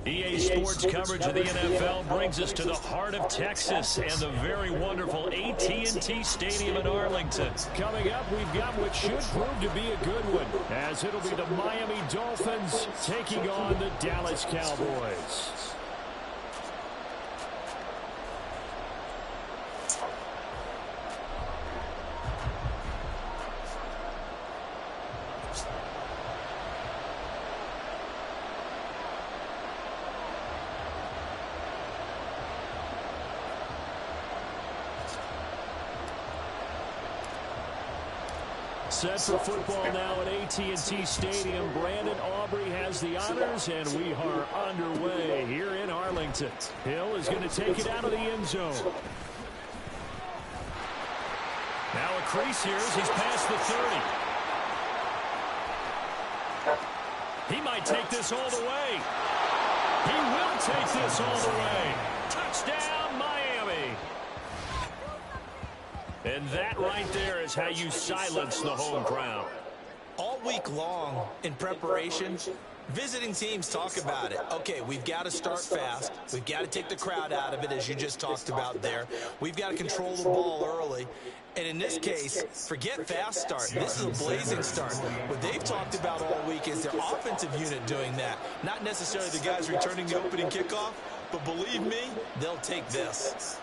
EA Sports coverage of the NFL brings us to the heart of Texas and the very wonderful AT&T Stadium in Arlington. Coming up, we've got what should prove to be a good one, as it'll be the Miami Dolphins taking on the Dallas Cowboys. Set for football now at AT&T Stadium. Brandon Aubrey has the honors, and we are underway here in Arlington. Hill is going to take it out of the end zone. Now a crease here as he's past the 30. He might take this all the way. He will take this all the way. Touchdown, Miami. And that right there is how you silence the home crowd. All week long in preparation, visiting teams talk about it. Okay, we've got to start fast. We've got to take the crowd out of it, as you just talked about there. We've got to control the ball early. And in this case, forget fast start. This is a blazing start. What they've talked about all week is their offensive unit doing that. Not necessarily the guys returning the opening kickoff, but believe me, they'll take this.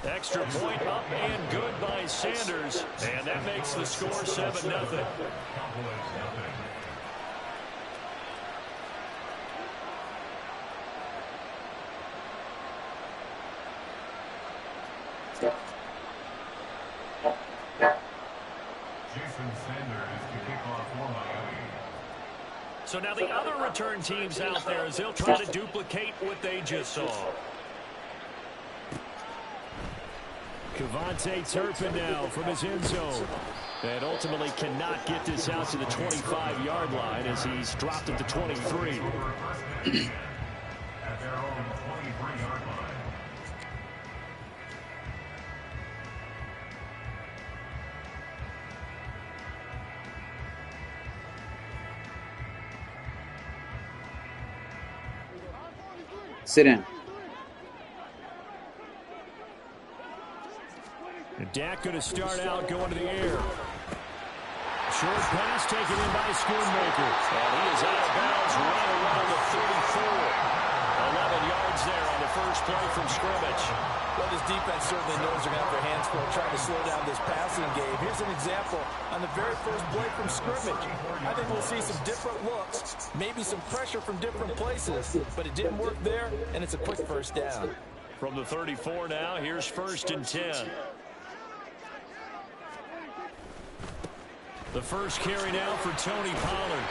Extra point up and good by Sanders. And that makes the score 7-0. So now the other return teams out there as they'll try to duplicate what they just saw. Cavante Turpin now from his end zone. And ultimately cannot get this out to the 25-yard line as he's dropped at the 23. Sit in. And Dak going to start out going to the air. Short pass taken in by Schoonmaker. And he is out of bounds right around the 34. 11 yards there on the first play from scrimmage. Well, this defense certainly knows they're going to have their hands full trying to slow down this passing game. Here's an example on the very first play from scrimmage. I think we'll see some different looks, maybe some pressure from different places, but it didn't work there, and it's a quick first down. From the 34 now, here's 1st and 10. The first carry now for Tony Pollard.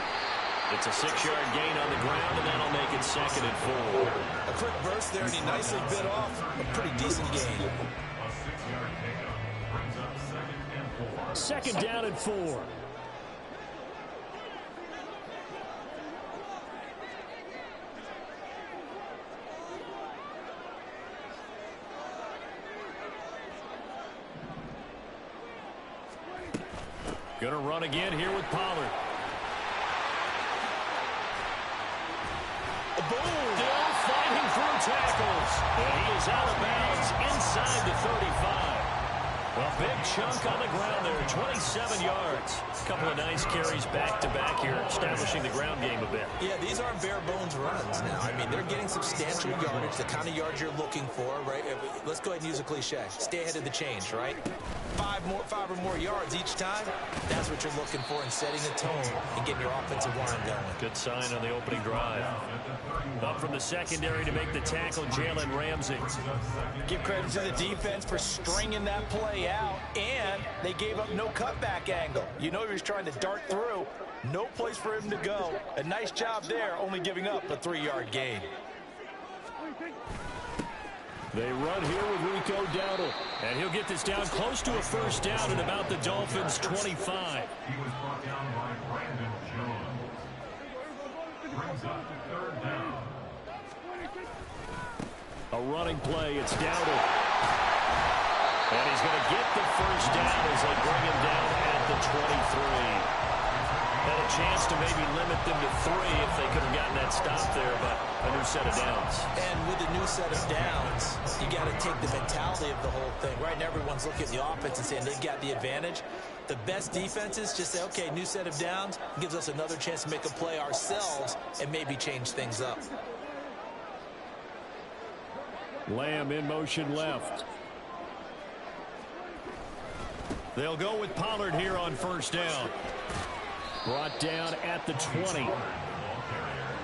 It's a 6-yard gain on the ground, and that'll make it 2nd and 4. A quick burst there, and he nicely bit off a pretty decent gain. 2nd down and 4. Going to run again here with Pollard. Boom! Still fighting through tackles. And he is out of bounds inside the 35. Well, big chunk on the ground there, 27 yards. A couple of nice carries back-to-back here, establishing the ground game a bit. Yeah, these aren't bare-bones runs now. I mean, they're getting substantial yardage, the kind of yards you're looking for, right? Let's go ahead and use a cliche. Stay ahead of the change, right? 5 or more yards each time. That's what you're looking for in setting the tone and getting your offensive line going. Good sign on the opening drive. Up from the secondary to make the tackle, Jalen Ramsey. Give credit to the defense for stringing that play out, and they gave up no cutback angle. You know he was trying to dart through. No place for him to go. A nice job there, only giving up a 3-yard gain. They run here with Rico Dowdle. And he'll get this down close to a first down at about the Dolphins' 25. He was brought down by Brandon Jones. Brings up to 3rd down. A running play, it's Dowdle. And he's going to get the first down as they bring him down at the 23. Had a chance to maybe limit them to 3 if they could have gotten that stop there, but a new set of downs. And with a new set of downs, you got to take the mentality of the whole thing. Right now, everyone's looking at the offense and saying they've got the advantage. The best defenses just say, okay, new set of downs, gives us another chance to make a play ourselves and maybe change things up. Lamb in motion left. They'll go with Pollard here on first down. Brought down at the 20.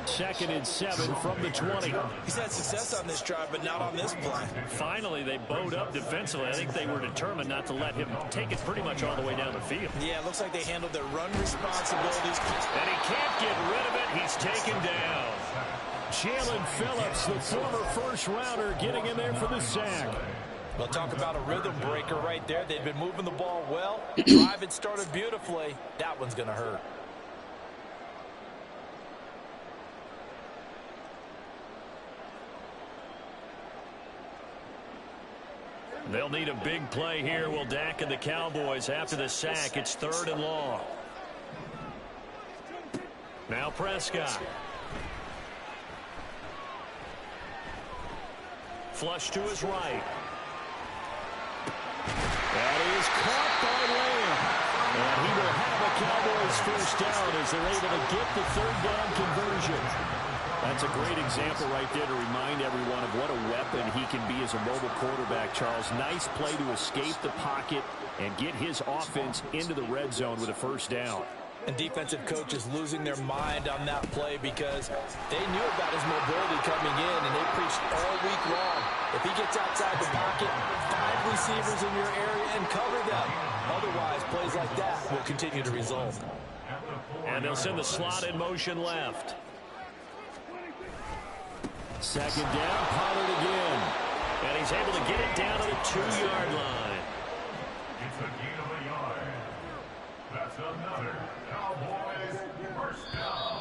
2nd and 7 from the 20. He's had success on this drive, but not on this play. Finally, they bowed up defensively. I think they were determined not to let him take it pretty much all the way down the field. Yeah, it looks like they handled their run responsibilities. And he can't get rid of it. He's taken down. Jalen Phillips, the former first-rounder, getting in there for the sack. Well, talk about a rhythm breaker right there. They've been moving the ball well. Drive had started beautifully. That one's going to hurt. They'll need a big play here. Will Dak and the Cowboys after the sack. It's 3rd and long. Now Prescott. Flush to his right. That is caught by Lamb. And he will have a Cowboys first down as they're able to get the 3rd down conversion. That's a great example right there to remind everyone of what a weapon he can be as a mobile quarterback, Charles. Nice play to escape the pocket and get his offense into the red zone with a first down. And defensive coaches losing their mind on that play because they knew about his mobility coming in, and they preached all week long. If he gets outside the pocket, 5 receivers in your area and cover them. Otherwise, plays like that will continue to result. And they'll send the slot in motion left. Second down, Pollard again. And he's able to get it down to the 2-yard line. It's a gain of a yard. That's another Cowboys first down.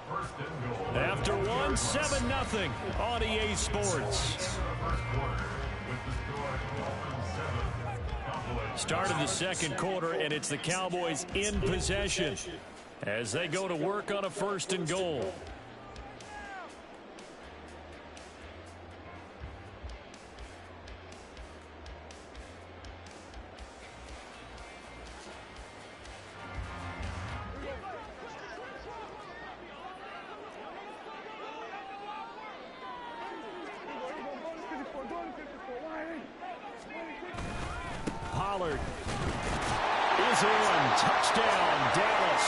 First and goal. After 1, 7-0 on EA Sports. Start of the second quarter, and it's the Cowboys in possession as they go to work on a first and goal. Pollard is in. Touchdown, Dallas.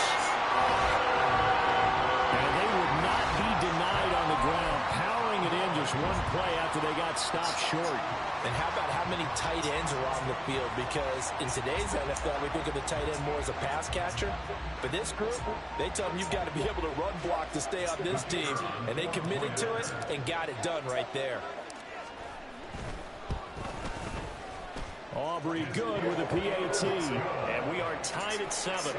And they would not be denied on the ground, powering it in just one play after they got stopped short. And how about how many tight ends are on the field? Because in today's NFL, we think of the tight end more as a pass catcher. But this group, they tell them you've got to be able to run block to stay on this team. And they committed to it and got it done right there. Aubrey good with a PAT, and we are tied at 7.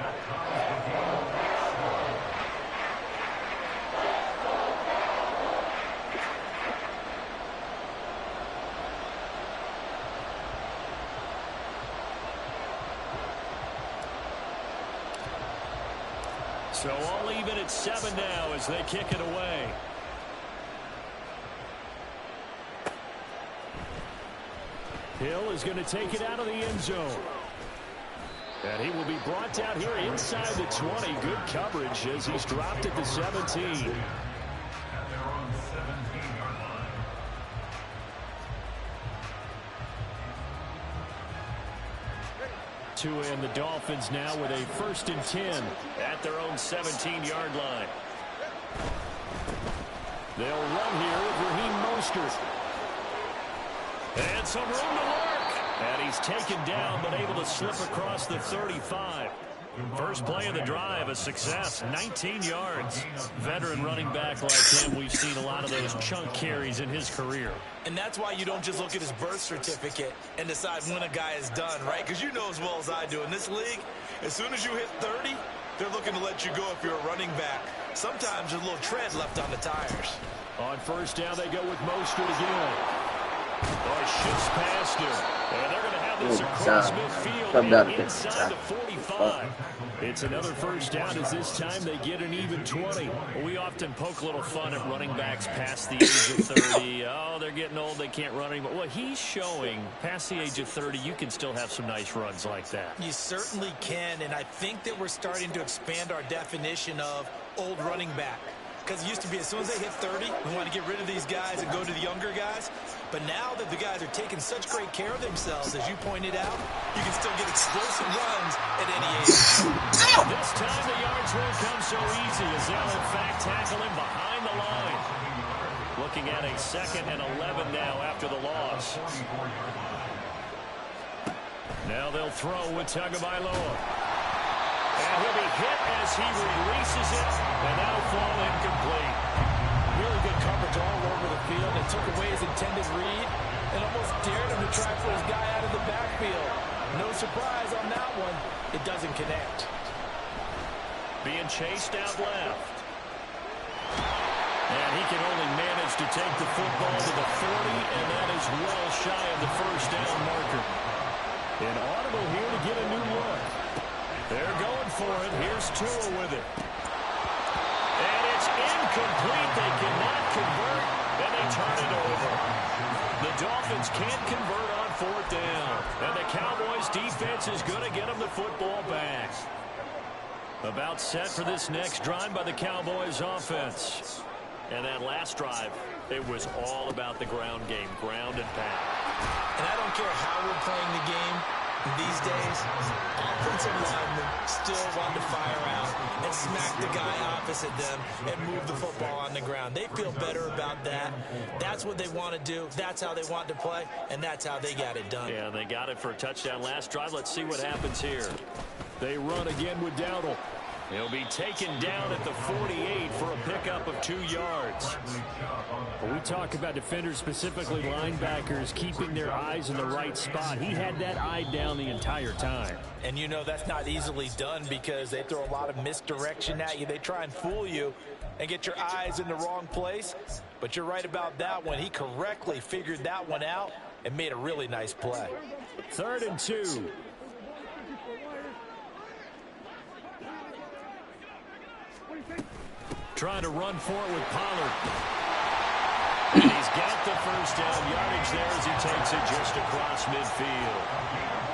So all even at 7 now as they kick it away. Hill is going to take it out of the end zone. And he will be brought down here inside the 20. Good coverage as he's dropped at the 17. At their own 17-yard line. Tua and the Dolphins now with a 1st and 10 at their own 17-yard line. They'll run here with Raheem Mostert. And some room to work. And he's taken down, but able to slip across the 35. First play of the drive, a success, 19 yards. Veteran running back like him, we've seen a lot of those chunk carries in his career. And that's why you don't just look at his birth certificate and decide when a guy is done, right? Because you know as well as I do, in this league, as soon as you hit 30, they're looking to let you go if you're a running back. Sometimes there's a little tread left on the tires. On first down, they go with Mostert again. Shifts past him. And they're going to have this across midfield and inside the 45. It's another first down as this time they get an even 20. We often poke a little fun at running backs past the age of 30. Oh, they're getting old, they can't run anymore. Well, he's showing past the age of 30, you can still have some nice runs like that. You certainly can, and I think that we're starting to expand our definition of old running back. Because it used to be as soon as they hit 30, we want to get rid of these guys and go to the younger guys. But now that the guys are taking such great care of themselves, as you pointed out, you can still get explosive runs at any age. This time the yards won't come so easy as they'll in fact tackle him behind the line. Looking at a 2nd and 11 now after the loss. Now they'll throw with Tagovailoa. And he'll be hit as he releases it, and that'll fall incomplete. Really good coverage all over the field. They took away his intended read and almost dared him to try for his guy out of the backfield. No surprise on that one. It doesn't connect. Being chased out left. And he can only manage to take the football to the 40, and that is well shy of the first down marker. An audible here to get a new look. They're going for it. Here's Tua with it. And it's incomplete. They cannot convert, and they turn it over. The Dolphins can't convert on 4th down. And the Cowboys defense is going to get them the football back. About set for this next drive by the Cowboys offense. And that last drive, it was all about the ground game, ground and pound. And I don't care how we're playing the game these days, offensive linemen still still want to fire out and smack the guy opposite them and move the football on the ground. They feel better about that. That's what they want to do. That's how they want to play, and that's how they got it done. Yeah, they got it for a touchdown last drive. Let's see what happens here. They run again with Dowdle. He'll be taken down at the 48 for a pickup of 2 yards. When we talk about defenders, specifically linebackers, keeping their eyes in the right spot, he had that eye down the entire time. And you know that's not easily done because they throw a lot of misdirection at you. They try and fool you and get your eyes in the wrong place. But you're right about that one. He correctly figured that one out and made a really nice play. 3rd and 2. Trying to run for it with Pollard. And he's got the first down yardage there as he takes it just across midfield.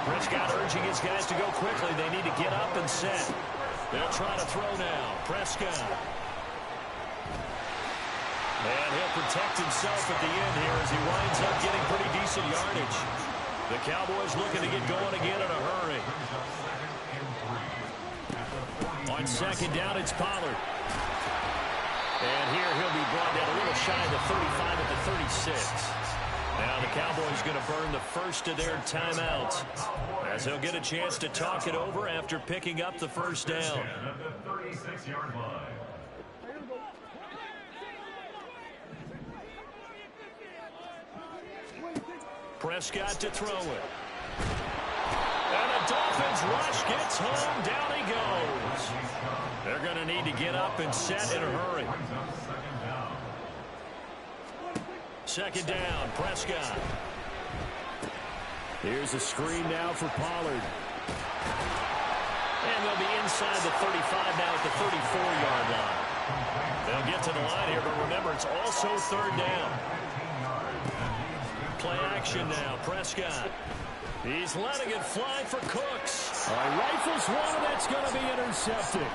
Prescott urging his guys to go quickly. They need to get up and set. They'll try to throw now. Prescott. And he'll protect himself at the end here as he winds up getting pretty decent yardage. The Cowboys looking to get going again in a hurry. On 2nd down, it's Pollard. And here he'll be brought down a little shy of the 35 at the 36. Now the Cowboys going to burn the first of their timeouts as he'll get a chance to talk it over after picking up the first down. At the 36-yard line. Prescott to throw it. And the Dolphins rush gets home. Down he goes. They're going to need to get up and set in a hurry. 2nd down, Prescott. Here's a screen now for Pollard. And they'll be inside the 35 now at the 34-yard line. They'll get to the line here, but remember, it's also 3rd down. Play action now, Prescott. He's letting it fly for Cooks. Rifles one, that's going to be intercepted.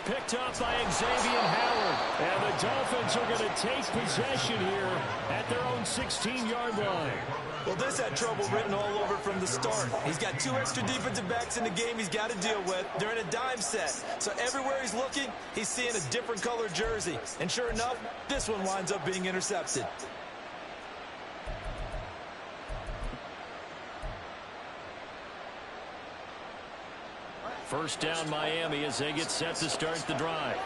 Picked up by Xavier Howard. And the Dolphins are going to take possession here at their own 16-yard line. Well, this had trouble written all over from the start. He's got 2 extra defensive backs in the game he's got to deal with. They're in a dime set. So everywhere he's looking, he's seeing a different color jersey. And sure enough, this one winds up being intercepted. First down Miami as they get set to start the drive.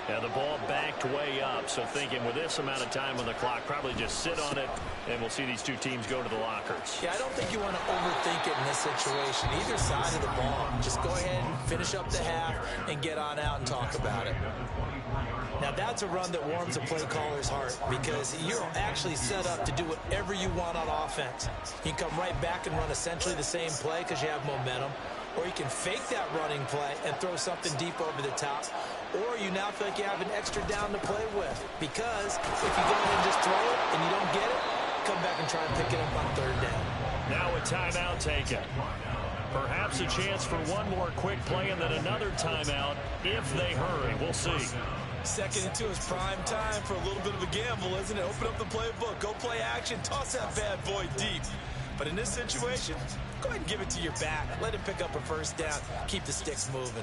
And the ball backed way up, so thinking with this amount of time on the clock, probably just sit on it, and we'll see these 2 teams go to the lockers. Yeah, I don't think you want to overthink it in this situation. Either side of the ball, just go ahead and finish up the half and get on out and talk about it. Now, that's a run that warms a play caller's heart because you're actually set up to do whatever you want on offense. You can come right back and run essentially the same play because you have momentum. Or you can fake that running play and throw something deep over the top. Or you now feel like you have an extra down to play with. Because if you go ahead and just throw it and you don't get it, come back and try and pick it up on 3rd down. Now a timeout taken. Perhaps a chance for one more quick play and then another timeout if they hurry. We'll see. 2nd and 2 is prime time for a little bit of a gamble, isn't it? Open up the playbook, go play action, toss that bad boy deep. But in this situation, go ahead and give it to your back. Let him pick up a first down. Keep the sticks moving.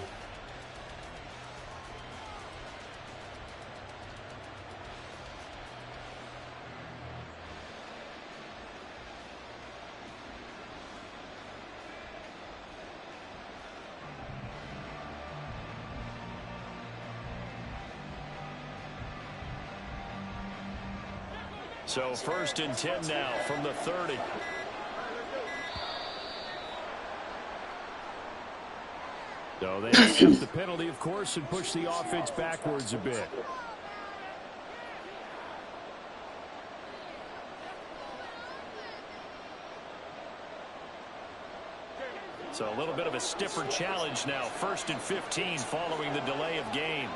So 1st and 10 now from the 30. So they accept the penalty, of course, and push the offense backwards a bit. So a little bit of a stiffer challenge now. 1st and 15 following the delay of game.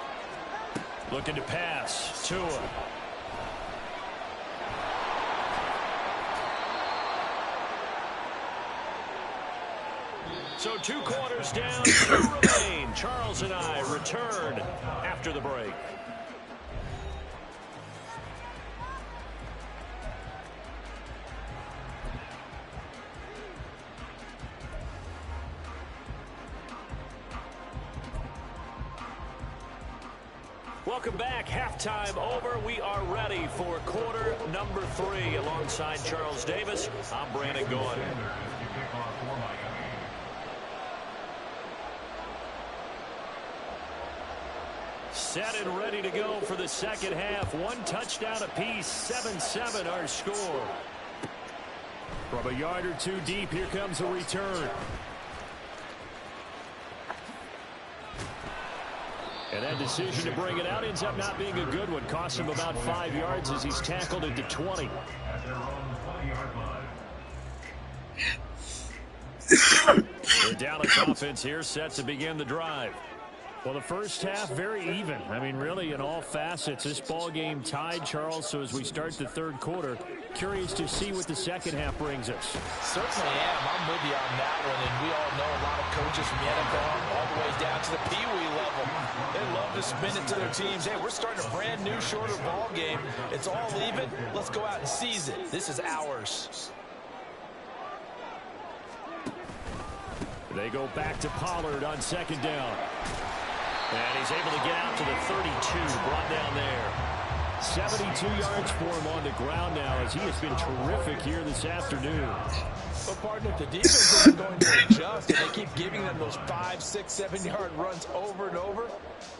Looking to pass. Tua. So 2 quarters down, 2 remain. Charles and I return after the break. Welcome back. Halftime over. We are ready for quarter number 3. Alongside Charles Davis, I'm Brandon Gaudin. Set and ready to go for the second half. 1 touchdown apiece. 7-7 our score. From a yard or 2 deep, here comes a return. And that decision to bring it out ends up not being a good one. Cost him about 5 yards as he's tackled at the 20. The Dallas offense here set to begin the drive. Well, the first half, very even. I mean, really, in all facets, this ball game tied, Charles. So as we start the third quarter, curious to see what the second half brings us. Certainly am. I'm with you on that one. And we all know a lot of coaches from the NFL all the way down to the Pee-wee level. They love to spin it to their teams. Hey, we're starting a brand new, shorter ball game. It's all even. Let's go out and seize it. This is ours. They go back to Pollard on second down. And he's able to get out to the 32, brought down there. 72 yards for him on the ground now as he has been terrific here this afternoon. But, partner, if the defense isn't going to adjust and they keep giving them those 5, 6, 7-yard runs over and over,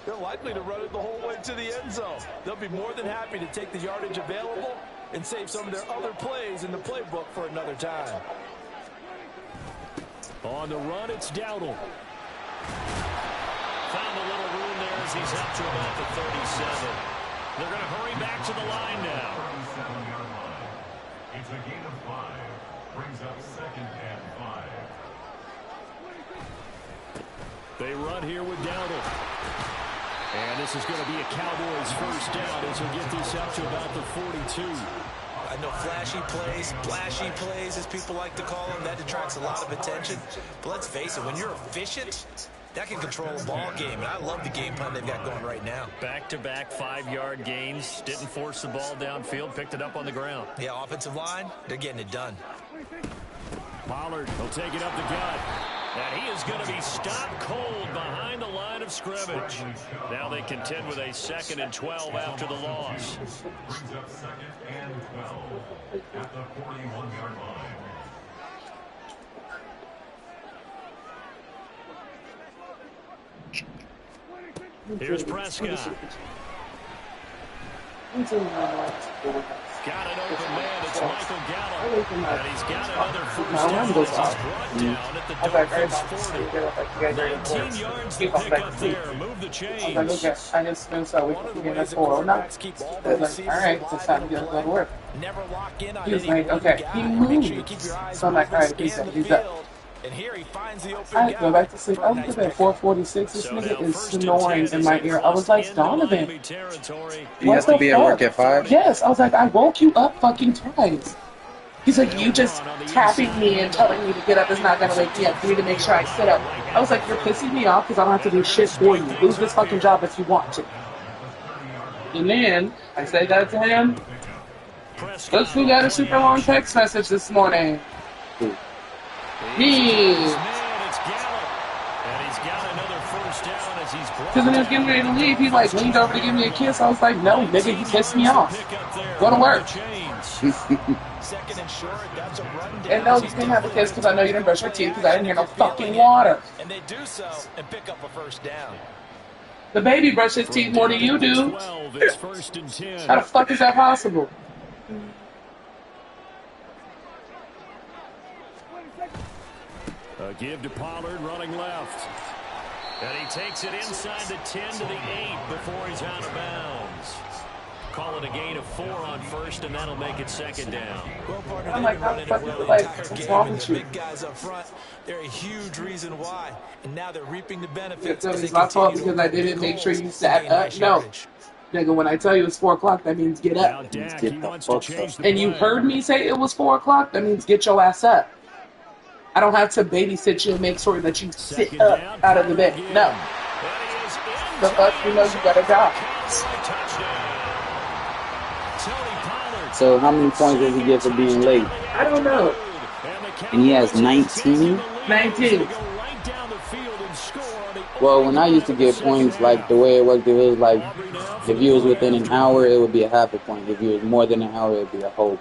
they're likely to run it the whole way to the end zone. They'll be more than happy to take the yardage available and save some of their other plays in the playbook for another time. On the run, it's Dowdle. Found a little room there as he's up to about the 37. They're going to hurry back to the line now. 37-yard line. It's a gain of 5. Brings up 2nd and 5. They run here with Dowdle. And this is going to be a Cowboys first down as he'll get this up to about the 42. I know flashy plays, as people like to call them, that attracts a lot of attention. But let's face it, when you're efficient, that can control a ball game. And I love the game plan they've got going right now. Back-to-back 5-yard gains. Didn't force the ball downfield. Picked it up on the ground. Yeah, offensive line, they're getting it done. Pollard will take it up the gut. And he is going to be stopped cold behind the line of scrimmage. Now they contend with a 2nd and 12 after the loss. Brings up 2nd and 12 at the 41-yard line. Here's Prescott. Got an open man. It's Michael Gallup. And he's got another first down. He's brought down at the Dolphins 40. 19 yards to pick up there. Move the chains. I just knew so we could get that 4 or not. All right, it's time to get it to work. He was like, okay, he moved. So I'm like, all right, he's up. And here he finds the open I go back to sleep. I was at 4:46. This nigga is snoring in my ear. I was like, Donovan, He has to be at work at 5? Yes. I was like, I woke you up fucking twice. He's like, you just tapping me and telling me to get up is not going to wake me up. You need to make sure I sit up. I was like, you're pissing me off because I don't have to do shit for you. Lose this fucking job if you want to. And then I say that to him. Look who got a super long text message this morning. Me. Because when he was getting ready to leave, he like leaned over to give me a kiss. I was like, no, nigga, you pissed me off. Go to work. And no, you didn't have a kiss because I know you didn't brush your teeth because I didn't hear no fucking water. And they do so and pick up a first down. The baby brushed his teeth more than you do. How the fuck is that possible? A give to Pollard running left. And he takes it inside the 10 to the 8 before he's out of bounds. Call it a gain of 4 on first, and that'll make it 2nd down. Well, partner, I'm like, what's wrong with you? Big guys up front, they're a huge reason why. And now they're reaping the benefits. It's my fault because I didn't make sure you sat up. No. Nigga, when I tell you it's 4 o'clock, that means get up. Dak, he wants to change the And you heard me say it was 4 o'clock, that means get your ass up. I don't have to babysit you and make sure that you sit up out of the bed. No. The fuck, you know you got a job. So how many points does he get for being late? I don't know. And he has 19? 19. score on the Well, when I used to get points, like the way it worked, it was like if you was within an hour, it would be a half a point. If you was more than an hour, it would be a whole.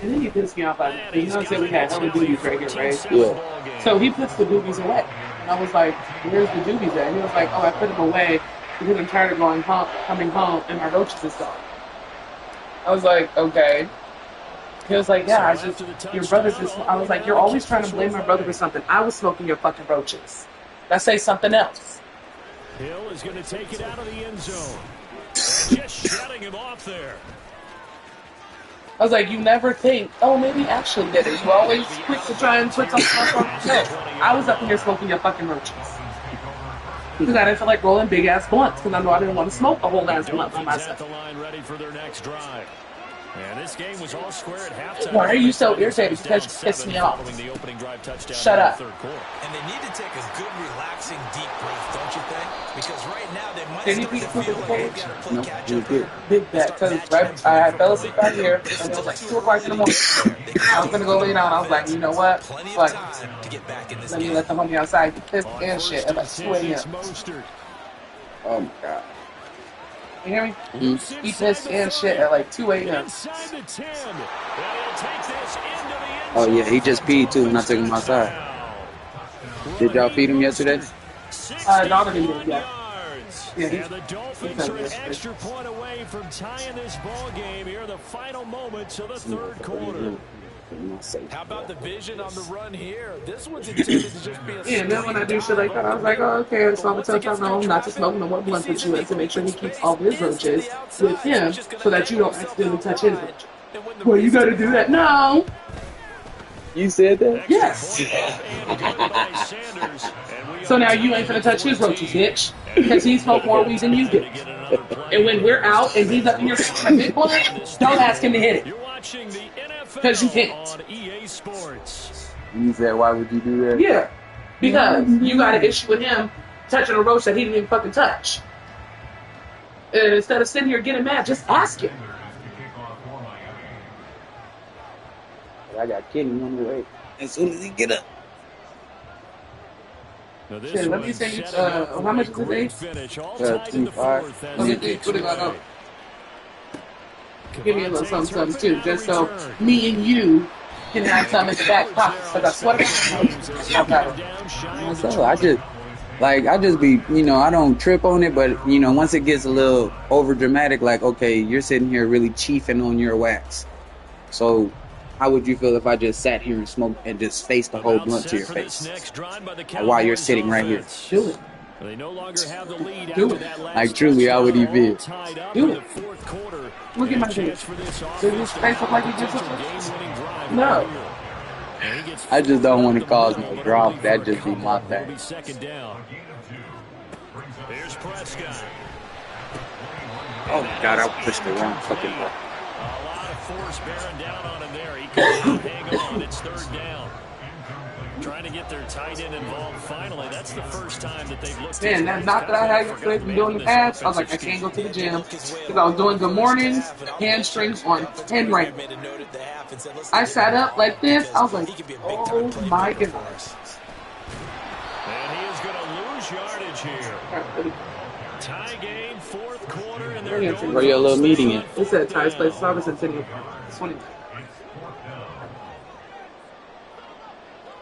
And then he pissed me off by that. You know what I'm saying? We had hella doobies right here, right? Yeah. So he puts the doobies away. And I was like, where's the doobies at? He was like, oh, I put them away because I'm tired of going home, coming home, and my roaches is gone. I was like, okay. He was like, yeah, your brother's just, I was like, you're always trying to blame my brother for something. I was smoking your fucking roaches. Let's say something else. Hill is going to take it out of the end zone. Just shutting him off there. I was like, you never think, oh, maybe Ashley did it. You're always quick to try and put something else on. No, I was up in here smoking your fucking roaches. Because I didn't feel like rolling big-ass blunts, because I know I didn't want to smoke a whole ass blunt by myself. The line ready for their next drive. And this game was all square at halftime. Why are you so irritated? Because you pissed me off. Shut up. And they need to take a good, relaxing, deep breath, don't you think? Because right now they might Did he start beat to the feel like they've page? got to play No, catch he up. did. Big bet, because I fell asleep out here, and it was like 2 o'clock in the morning. I was going to go lay down. I was like, you know what? Plenty of Fuck. time to get back in this Let me game. let the homie outside get pissed and shit at like 2 a.m. Oh my god. You hear me? He pissed and shit at like 2 a.m. Oh yeah, he just peed too when I took him outside. Did y'all feed him yesterday? Donna didn't get it yet. Yeah, And the Dolphins are an extra point away from tying this ball game here in the final moments of the third quarter. How about the vision on the run here? This one's intended to just be a Yeah, and then when I do shit like that, I was like, oh, okay, so I'm going to tell Tyrone not to smoke no more blunts with you and to make sure he keeps all of his roaches with him so that you don't accidentally touch his roaches. Well, you got to do that. No. You said that? Yes. So now you ain't gonna touch his roaches, bitch, because he smoked more weed than you did. And when we're out and he's up in here smoking a big blunt, don't ask him to hit it, because you can't. You said, why would you do that? Yeah, because you got an issue with him touching a roach that he didn't even fucking touch. And instead of sitting here getting mad, just ask him. I got Kenny on the way. As soon as he get up. Shit, let me say, how much is his age? 25. Let me think, what do I know? Give me a little something too, just so me and you can have some in the back pocket. Because I swear to So I just be, I don't trip on it, but, once it gets a little over dramatic, like, okay, you're sitting here really chiefing on your wax. So how would you feel if I just sat here and smoked and just faced the whole blunt to your face? While you're sitting right here. do it. They no longer have the lead Do after it. that last Like, truly, how would you feel? Do it. Look at my face. Does his face look like he did something? No. I just don't want to cause no drama. That just be my thing. Here's Prescott. Oh, God, I pushed the wrong fucking button. A lot of force bearing down on him there. He couldn't hang on. It's third down. Trying to get their tight end involved finally. That's the first time that they've looked Man, that knock that I had yesterday from doing the pads, I was like, I can't go to the gym because I was doing good mornings, hamstrings on 10 right. I sat up like this. I was like, oh my goodness. And he is going to lose yardage here. Tie game, fourth quarter, and they're going Where your little meeting at? It said Ty's place. So I was in Centennial. 20.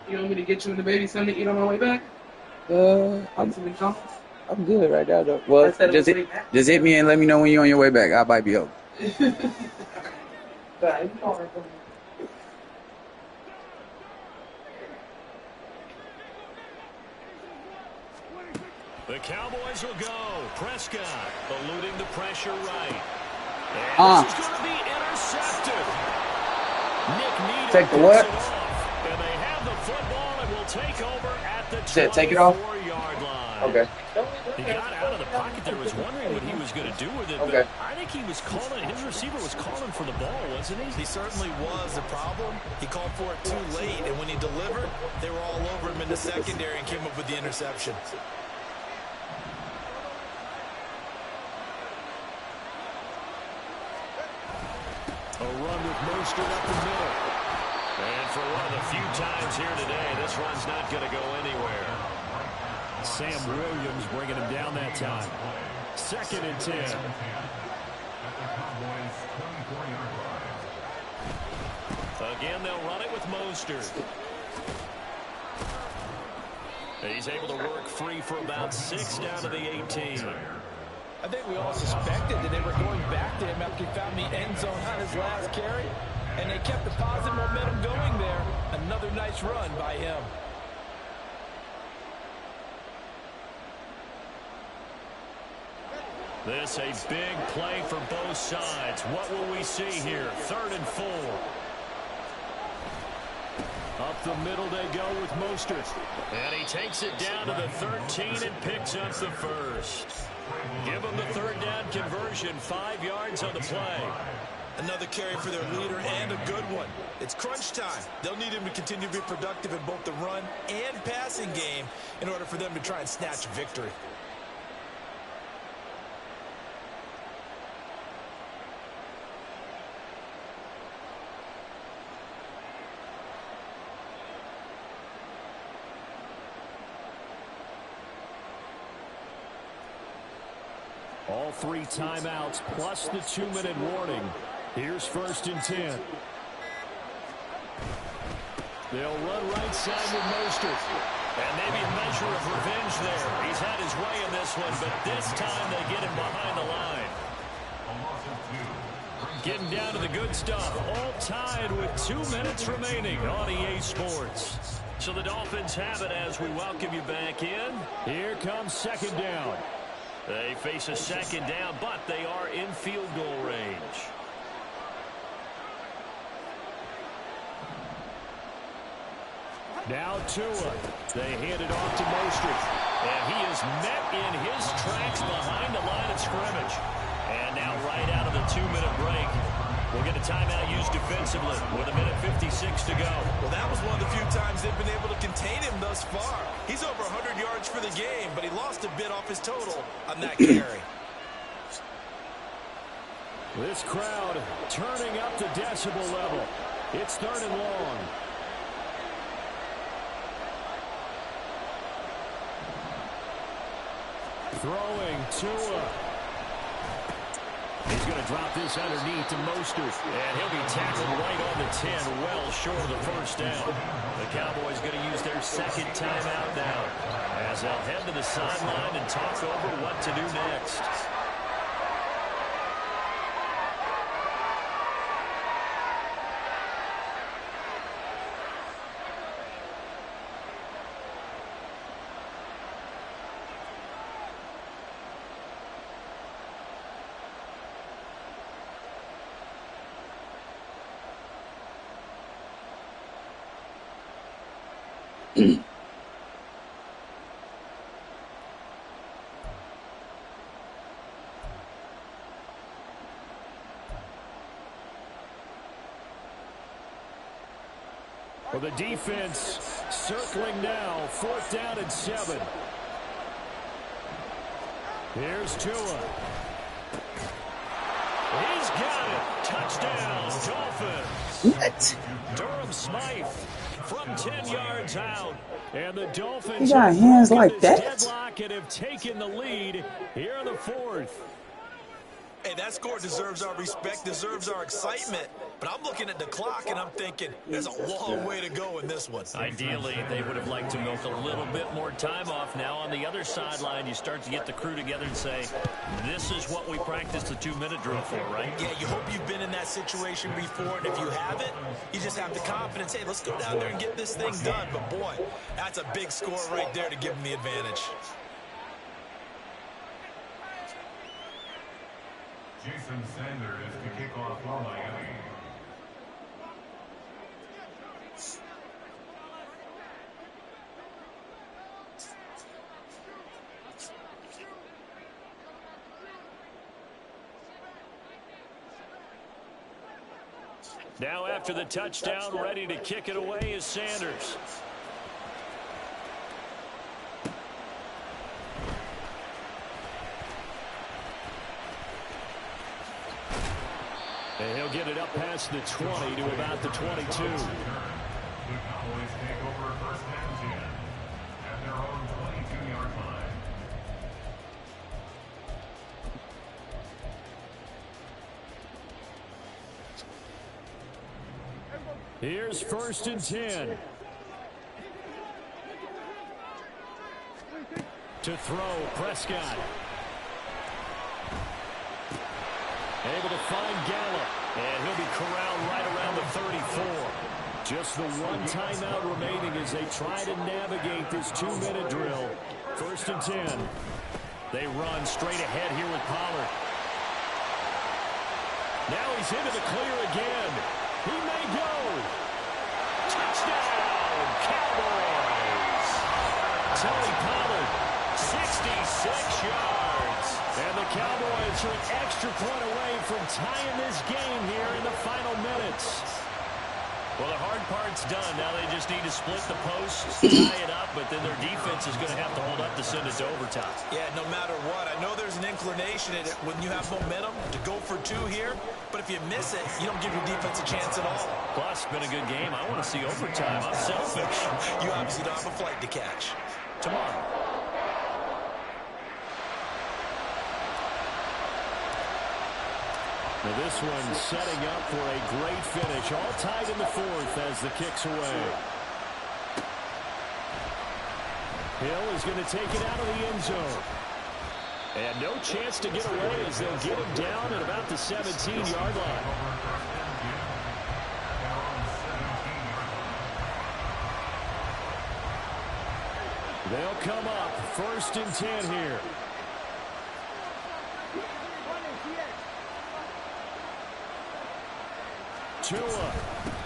You want me to get you and the baby something to eat on our way back? I'm good right now, though. Well, just hit me and let me know when you're on your way back. I might be over. The Cowboys will go. Prescott eluding the pressure right. Uh. This is going to be intercepted. Nick Needham Take the what? And they have the football and will take over at the Said take it off? 24-yard line. Okay. He got out of the pocket there, was wondering what he was going to do with it. Okay. But I think he was calling, his receiver was calling for the ball, wasn't he? He certainly was. The problem, he called for it too late, and when he delivered, they were all over him in the secondary and came up with the interception. A run with Mostert up the middle. And for one of the few times here today, this run's not going to go anywhere. Sam Williams bringing him down that time. 2nd and 10. Again, they'll run it with Mostert. He's able to work free for about 6 down to the 18. I think we all suspected that they were going back to him after he found the end zone on his last carry. And they kept the positive momentum going there. Another nice run by him. This a big play for both sides. What will we see here? 3rd and 4. Up the middle they go with Mostert. And he takes it down to the 13 and picks up the first. Give him the 3rd down conversion. 5 yards on the play. Another carry for their leader and a good one. It's crunch time. They'll need him to continue to be productive in both the run and passing game in order for them to try and snatch a victory. All 3 timeouts plus the 2-minute warning. Here's 1st and 10. They'll run right side with Mostert. And maybe a measure of revenge there. He's had his way in this one, but this time they get him behind the line. Getting down to the good stuff. All tied with 2 minutes remaining on EA Sports. So the Dolphins have it as we welcome you back in. Here comes 2nd down. They face a 2nd down, but they are in field goal range. Now Tua. They hand it off to Mostert. And he is met in his tracks behind the line of scrimmage. And now right out of the 2-minute break, we'll get a timeout used defensively with 1:56 to go. Well, that was one of the few times they've been able to contain him thus far. He's over 100 yards for the game, but he lost a bit off his total on that carry. This crowd turning up the decibel level. It's 3rd and long. Throwing Tua. He's going to drop this underneath to Mostert. And he'll be tackled right on the 10, well short of the 1st down. The Cowboys going to use their 2nd timeout now, as they'll head to the sideline and talk over what to do next. Well, the defense circling now. 4th down and 7. Here's Tua. He's got it. Touchdown, Dolphins. What? Durham Smythe from 10 yards out. And the Dolphins He got hands like that? deadlock and have taken the lead here in the 4th. Hey, that score deserves our respect, deserves our excitement. But I'm looking at the clock, and I'm thinking there's a long way to go in this one. Ideally, they would have liked to milk a little bit more time off. Now, on the other sideline, you start to get the crew together and say, this is what we practiced the 2-minute drill for, right? Yeah, you hope you've been in that situation before, and if you haven't, you just have the confidence, hey, let's go down there and get this thing done. But, boy, that's a big score right there to give them the advantage. Jason Sanders to kick off for Miami. Now after the touchdown, ready to kick it away is Sanders. And he'll get it up past the 20 to about the 22. Here's 1st and 10. To throw, Prescott. Able to find Gallup. And he'll be corralled right around the 34. Just the one timeout remaining as they try to navigate this 2-minute drill. 1st and 10. They run straight ahead here with Pollard. Now he's into the clear again. He may go. Touchdown, Cowboys. Tony Pollard, 66 yards. And the Cowboys are an extra point away from tying this game here in the final minutes. Well, the hard part's done. Now they just need to split the posts, tie it up, but then their defense is going to have to hold up to send it to overtime. Yeah, no matter what. I know there's an inclination in it when you have momentum to go for 2 here, but if you miss it, you don't give your defense a chance at all. Plus, it's been a good game. I want to see overtime. I'm selfish. You obviously don't have a flight to catch. Tomorrow. Now this one setting up for a great finish. All tied in the 4th as the kick's away. Hill is going to take it out of the end zone. And no chance to get away as they'll get him down at about the 17-yard line. They'll come up 1st and 10 here. Tua.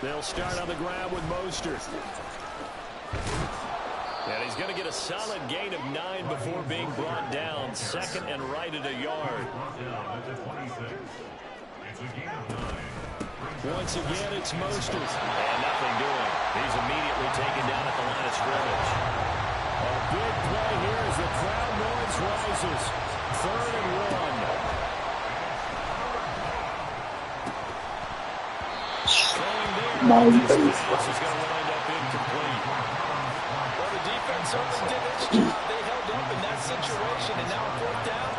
They'll start on the ground with Mostert. And he's going to get a solid gain of 9 before being brought down. 2nd and right at a yard. Once again, it's Mostert. And nothing doing. He's immediately taken down at the line of scrimmage. A big play here as the crowd noise rises. 3rd and 1. This is going to wind up incomplete. Well, the defense certainly did its job. They held up in that situation, and now 4th down,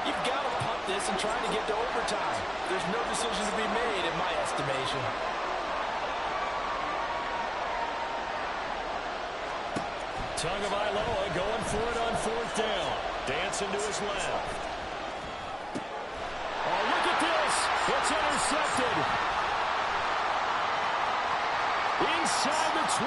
you've got to punt this and try to get to overtime. There's no decision to be made in my estimation. Tagovailoa going for it on 4th down. Dancing to his left. Oh, look at this. It's intercepted. Inside the 20.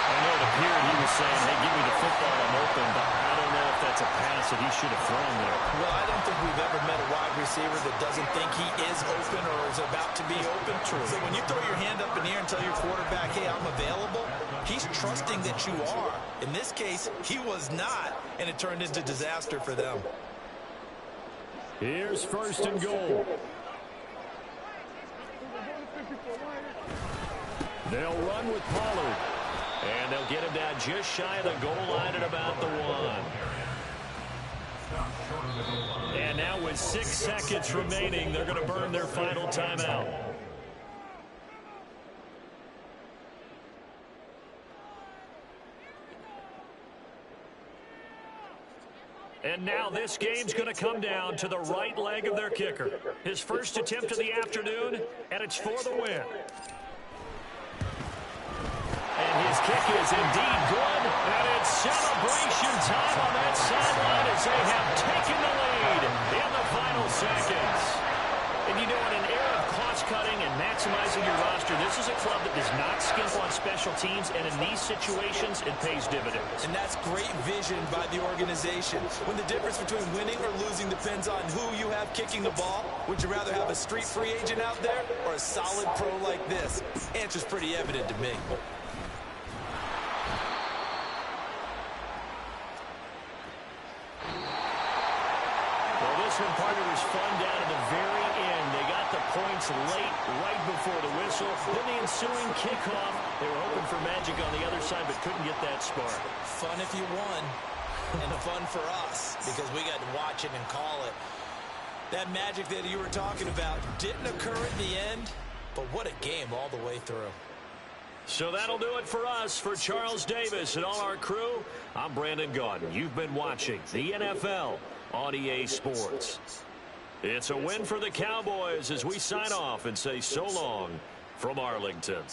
I know it appeared he was saying, hey, give me the football, I'm open, but I don't know if that's a pass that he should have thrown there. Well, I don't think we've ever met a wide receiver that doesn't think he is open or is about to be open. True. So when you throw your hand up in the air and tell your quarterback, hey, I'm available, he's trusting that you are. In this case, he was not, and it turned into disaster for them. Here's 1st and goal. They'll run with Pollard. And they'll get him down just shy of the goal line at about the 1. And now with 6 seconds remaining, they're going to burn their final timeout. And now this game's going to come down to the right leg of their kicker. His first attempt of the afternoon, and it's for the win. And his kick is indeed good, and it's celebration time on that sideline as they have taken the lead in the final seconds. And you know, in an era of cost-cutting and maximizing your roster, this is a club that does not skimp on special teams, and in these situations, it pays dividends. And that's great vision by the organization. When the difference between winning or losing depends on who you have kicking the ball, would you rather have a street free agent out there or a solid pro like this? Answer's pretty evident to me. This one, partner, was fun down at the very end. They got the points late, right before the whistle. Then the ensuing kickoff. They were hoping for magic on the other side, but couldn't get that spark. Fun if you won, and fun for us, because we got to watch it and call it. That magic that you were talking about didn't occur at the end, but what a game all the way through. So that'll do it for us. For Charles Davis and all our crew, I'm Brandon Gaudin. You've been watching the NFL on EA Sports. It's a win for the Cowboys as we sign off and say so long from Arlington.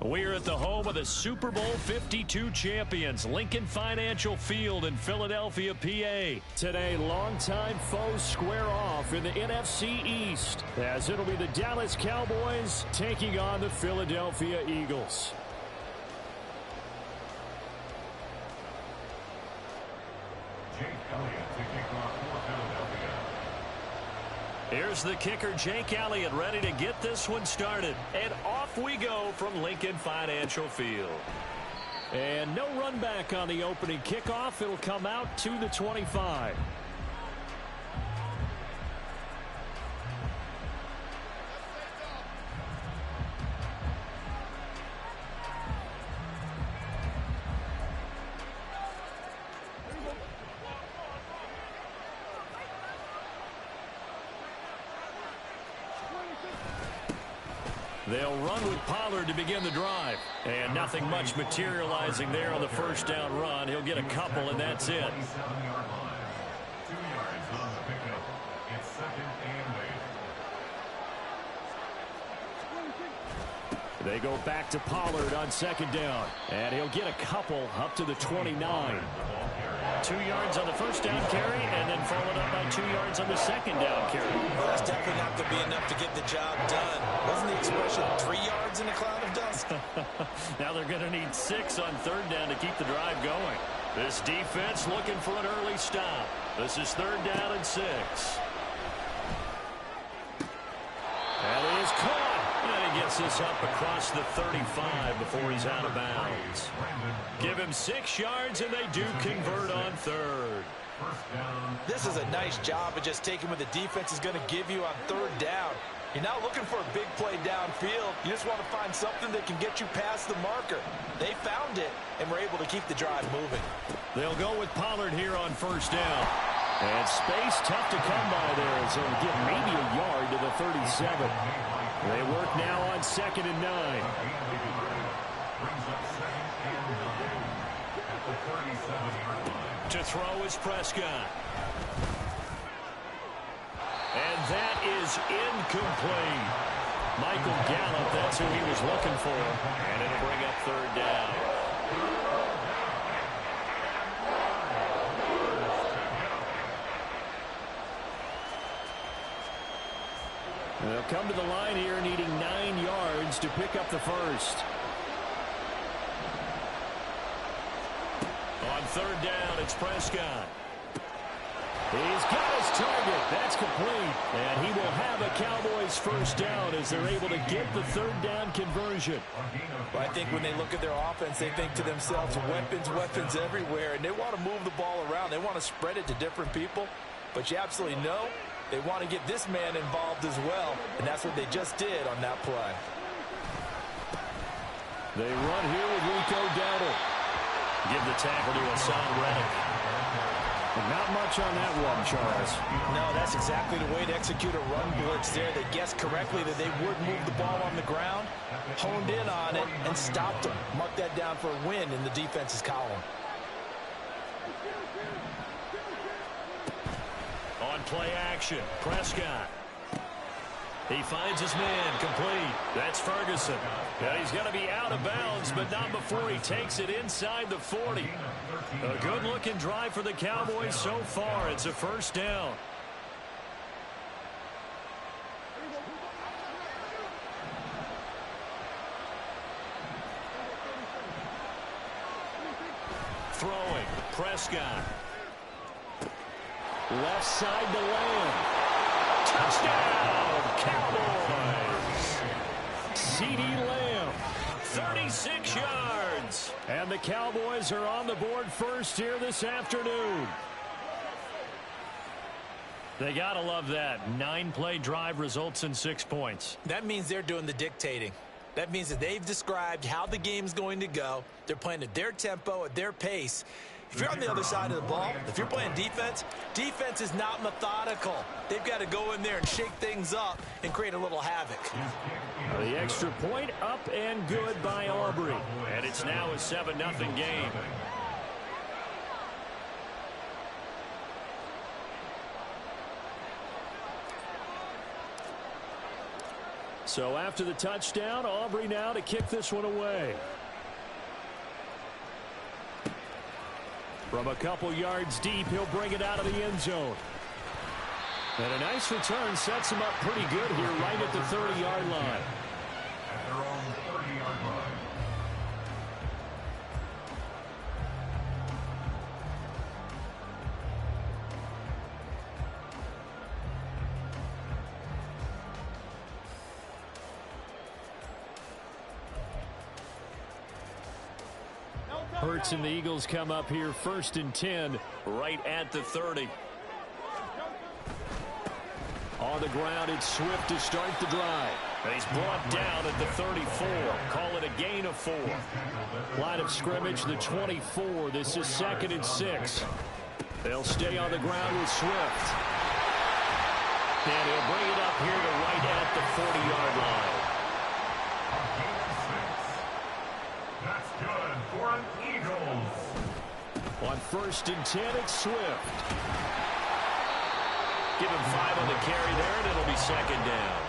We're at the home of the Super Bowl 52 champions, Lincoln Financial Field in Philadelphia, PA. Today, longtime foes square off in the NFC East, as it'll be the Dallas Cowboys taking on the Philadelphia Eagles. Jake Elliott to kick off for Philadelphia. Here's the kicker, Jake Elliott, ready to get this one started. And off we go from Lincoln Financial Field. And no run back on the opening kickoff. It'll come out to the 25. They'll run with Pollard to begin the drive. And nothing much materializing there on the first down run. He'll get a couple, and that's it. 27-yard line. 2 yards on the pickup. It's second and wait. They go back to Pollard on second down. And he'll get a couple up to the 29. 2 yards on the first down carry, and then followed up by 2 yards on the second down carry. Well, that's definitely not going to be enough to get the job done. Wasn't the expression 3 yards in a cloud of dust? Now they're going to need 6 on third down to keep the drive going. This defense looking for an early stop. This is third down and 6. And it is caught. And he gets this up across the 35 before he's out of bounds. Give him 6 yards, and they do convert on third. First down. This is a nice job of just taking what the defense is going to give you on third down. You're not looking for a big play downfield. You just want to find something that can get you past the marker. They found it and were able to keep the drive moving. They'll go with Pollard here on first down. And space tough to come by there, so he'll get maybe a yard to the 37. They work now on 2nd and 9. Brings up 2nd and 9 at the 37-yard line. To throw is Prescott. And that is incomplete. Michael Gallup, that's who he was looking for. And it'll bring up third down. They'll come to the line here needing 9 yards to pick up the first. On third down, it's Prescott. He's got his target. That's complete. And he will have a Cowboys first down as they're able to get the third down conversion. Well, I think when they look at their offense, they think to themselves, weapons, weapons everywhere, and they want to move the ball around. They want to spread it to different people. But you absolutely know they want to get this man involved as well, and that's what they just did on that play. They run here with Rico Dowdle. Give the tackle to Hassan Reddick. Not much on that one, Charles. No, that's exactly the way to execute a run blitz there. They guessed correctly that they would move the ball on the ground, honed in on it, and stopped them. Mark that down for a win in the defense's column. On play action, Prescott. He finds his man, complete. That's Ferguson. And he's going to be out of bounds, but not before he takes it inside the 40. A good-looking drive for the Cowboys so far. It's a first down. Throwing, Prescott. Left side to Lamb. Touchdown, Cowboys! C.D. Lamb, 36 yards. And the Cowboys are on the board first here this afternoon. They got to love that. 9-play drive results in 6 points. That means they're doing the dictating. That means that they've described how the game's going to go. They're playing at their tempo, at their pace. If you're on the other side of the ball, if you're playing defense, defense is not methodical. They've got to go in there and shake things up and create a little havoc. The extra point up and good by Aubrey. And it's now a 7-0 game. So after the touchdown, Aubrey now to kick this one away. From a couple yards deep, he'll bring it out of the end zone. And a nice return sets him up pretty good here right at the 30-yard line. At their own 30-yard line. Hurts and the Eagles come up here 1st and 10 right at the 30. On the ground, it's Swift to start the drive. And he's brought down at the 34. Call it a gain of 4. Line of scrimmage, the 24. This is 2nd and 6. They'll stay on the ground with Swift. And he'll bring it up here to right at the 40-yard line. That's good for an Eagles. On 1st and 10, it's Swift. Give him 5 on the carry there, and it'll be 2nd down.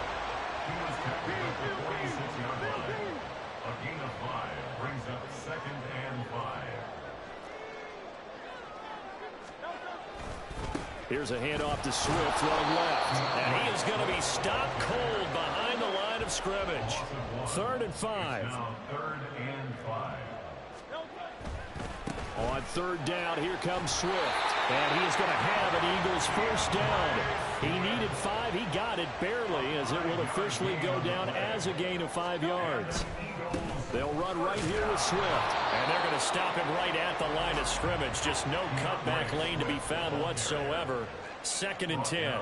He was tackled at the 46-yard line. A gain of 5 brings up 2nd and 5. Here's a handoff to Swift, run left. And he is going to be stopped cold behind the line of scrimmage. 3rd and 5. Now 3rd and 5. On 3rd down, here comes Swift. And he is going to have an Eagles first down. He needed 5. He got it barely, as it will officially go down as a gain of 5 yards. They'll run right here with Swift. And they're going to stop him right at the line of scrimmage. Just no cutback lane to be found whatsoever. 2nd and 10.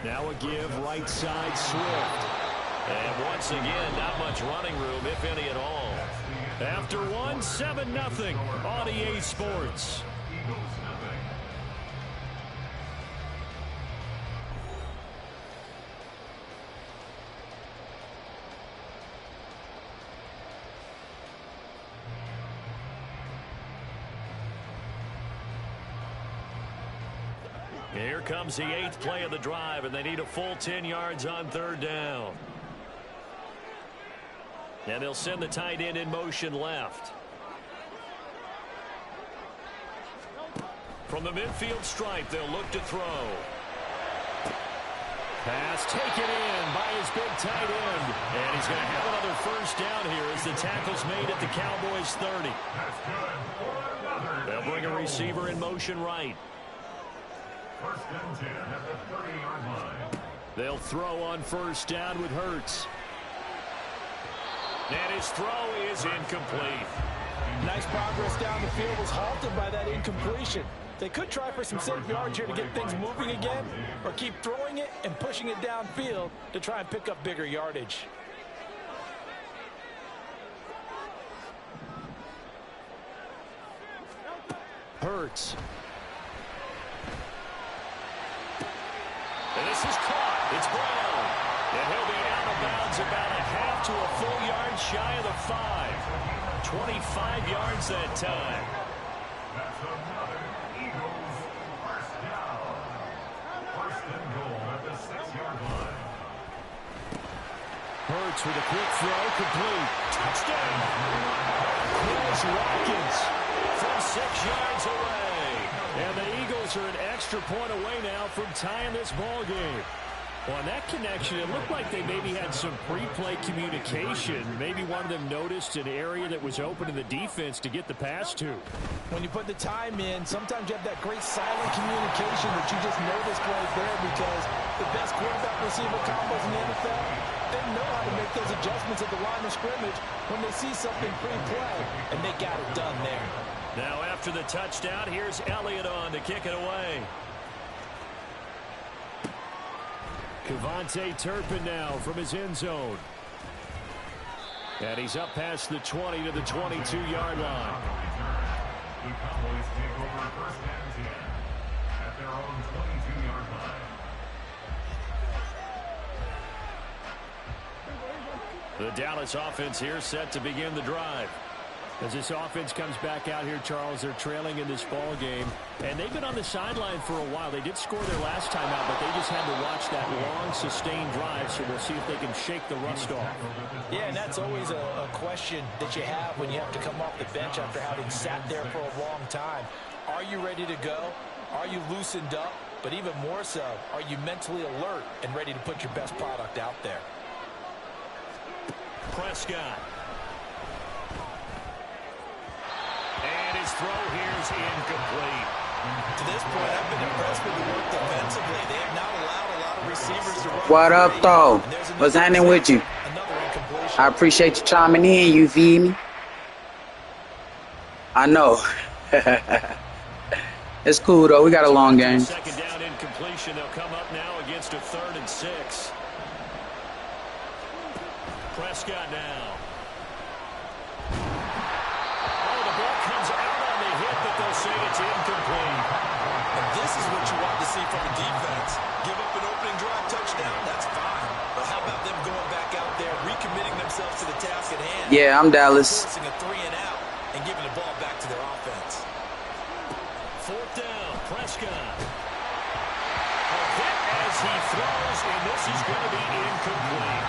Now a give right side Swift. And once again, not much running room, if any at all. After 7-0 on EA Sports. Here comes the 8th play of the drive, and they need a full 10 yards on 3rd down. And they'll send the tight end in motion left. From the midfield stripe, they'll look to throw. Pass taken in by his big tight end. And he's going to have another 1st down here as the tackle's made at the Cowboys' 30. They'll bring a receiver in motion right. 1st and 10 at the 30-yard line. They'll throw on 1st down with Hurts. And his throw is incomplete. Nice progress down the field was halted by that incompletion. They could try for some safe yards here to get things moving again, or keep throwing it and pushing it downfield to try and pick up bigger yardage. Hurts. And this is caught. It's Brown. And he'll be out of bounds about a half to a full yard shy of the 5. 25 yards that time. That's another Eagles 1st down. 1st and goal at the 6-yard line. Hurts with a quick throw, complete. Touchdown. Chris Watkins from 6 yards away. And the Eagles are an extra point away now from tying this ball game. Well, on that connection, it looked like they maybe had some pre-play communication. Maybe one of them noticed an area that was open in the defense to get the pass to. When you put the time in, sometimes you have that great silent communication that you just noticed right there, because the best quarterback-receiver combos in the NFL, they know how to make those adjustments at the line of scrimmage when they see something pre-play, and they got it done there. Now after the touchdown, here's Elliott on to kick it away. Kevontae Turpin now from his end zone. And he's up past the 20 to the 22-yard line. The Cowboys take over 1st and 10 at their own 22-yard line. The Dallas offense here set to begin the drive. As this offense comes back out here, Charles, they're trailing in this ball game. And they've been on the sideline for a while. They did score their last time out, but they just had to watch that long, sustained drive. So we'll see if they can shake the rust off. Yeah, and that's always a question that you have when you have to come off the bench after having sat there for a long time. Are you ready to go? Are you loosened up? But even more so, are you mentally alert and ready to put your best product out there? Prescott. And his throw here is incomplete. To this point, I've been impressed with the work defensively. They have not allowed a lot of receivers to run. What up, though? What's happening with you? I appreciate you chiming in, you feel me? I know. It's cool, though. We got a long game. 2nd down incompletion. They'll come up now against a 3rd and 6. Prescott now. Say it's incomplete. And this is what you want to see from a defense. Give up an opening drive touchdown, that's fine. But how about them going back out there, recommitting themselves to the task at hand? Yeah, I'm Dallas. Forcing a 3 and out and giving the ball back to their offense. 4th down, Prescott. A hit as he throws, and this is going to be incomplete.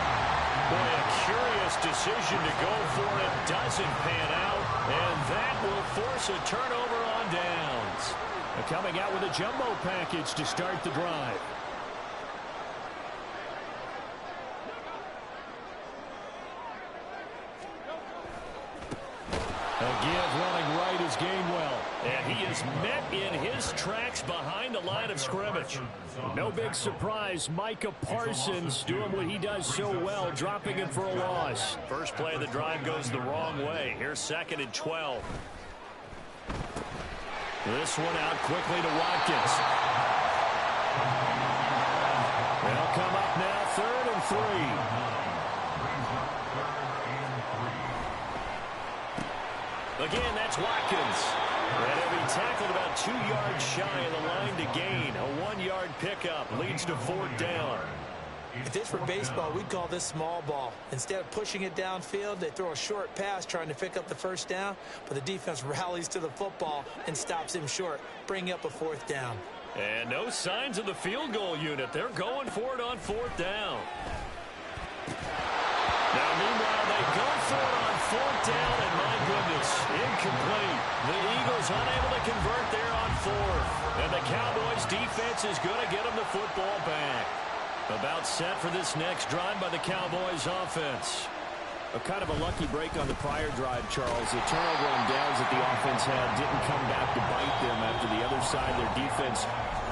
Boy, a curious decision to go for it. Doesn't pan out, and that will force a turnover on downs. They're coming out with a jumbo package to start the drive. A give running right is Gainwell. And he is met in his tracks behind the line of scrimmage. No big surprise. Micah Parsons doing what he does so well, dropping it for a loss. First play of the drive goes the wrong way. Here's 2nd and 12. This one out quickly to Watkins. They'll come up now, 3rd and 3. Again, that's Watkins. And he'll be tackled about 2 yards shy of the line to gain. A 1-yard pickup leads to 4th down. If this were baseball, we'd call this small ball. Instead of pushing it downfield, they throw a short pass trying to pick up the 1st down, but the defense rallies to the football and stops him short, bringing up a 4th down. And no signs of the field goal unit. They're going for it on 4th down. Now, meanwhile, they go for it on 4th down, and my goodness, incomplete. The Eagles unable to convert there on 4th. And the Cowboys' defense is going to get them the football back. About set for this next drive by the Cowboys offense. A kind of a lucky break on the prior drive, Charles. The turnover on downs that the offense had didn't come back to bite them after the other side. Their defense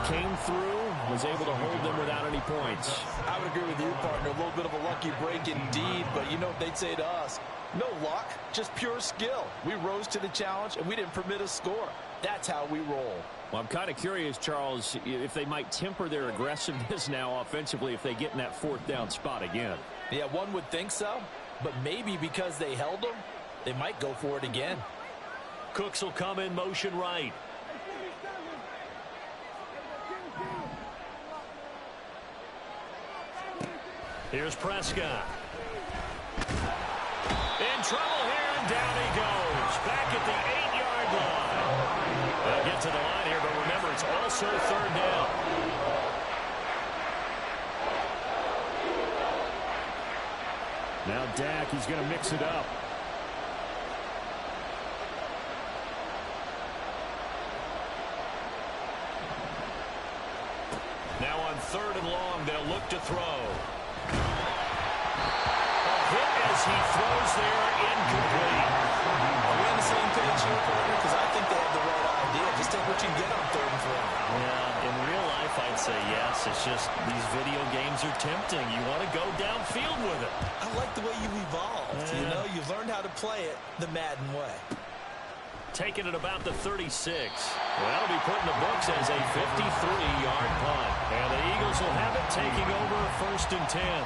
came through, was able to hold them without any points. I would agree with you, partner. A little bit of a lucky break indeed, but you know what they'd say to us? No luck, just pure skill. We rose to the challenge, and we didn't permit a score. That's how we roll. Well, I'm kind of curious, Charles, if they might temper their aggressiveness now offensively if they get in that 4th down spot again. Yeah, one would think so, but maybe because they held them, they might go for it again. Cooks will come in motion right. Here's Prescott. In trouble here, and down he goes. Back at the 8-yard line. They'll get to the line here, but remember, it's also 3rd down. Now Dak, he's going to mix it up. Now on 3rd and long, they'll look to throw. Hit as he throws there, incomplete. Are we on the same page here, partner? Because I think they have the right idea. Just take what you can get on 3rd and 4. Yeah, in real life, I'd say yes. It's just these video games are tempting. You want to go downfield with it. I like the way you've evolved. You know, you've learned how to play it the Madden way. Taking it about the 36. Well, that'll be put in the books as a 53-yard punt. And the Eagles will have it taking over 1st and 10.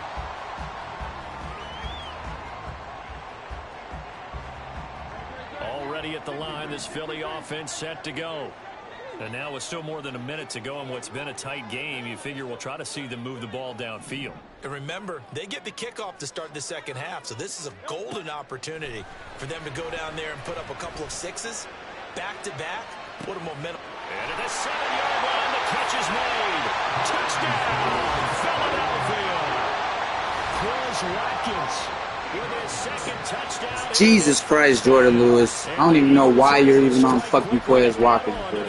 Already at the line, this Philly offense set to go. And now with still more than a minute to go in what's been a tight game, you figure we'll try to see them move the ball downfield. And remember, they get the kickoff to start the 2nd half, so this is a golden opportunity for them to go down there and put up a couple of 6s. Back-to-back, what a momentum. And at the 7-yard line, the catch is made. Touchdown, Philadelphia. Chris Watkins with his 2nd touchdown. Jesus Christ, Jordan Lewis. I don't even know why you're even on fucking Quez Watkins, bro.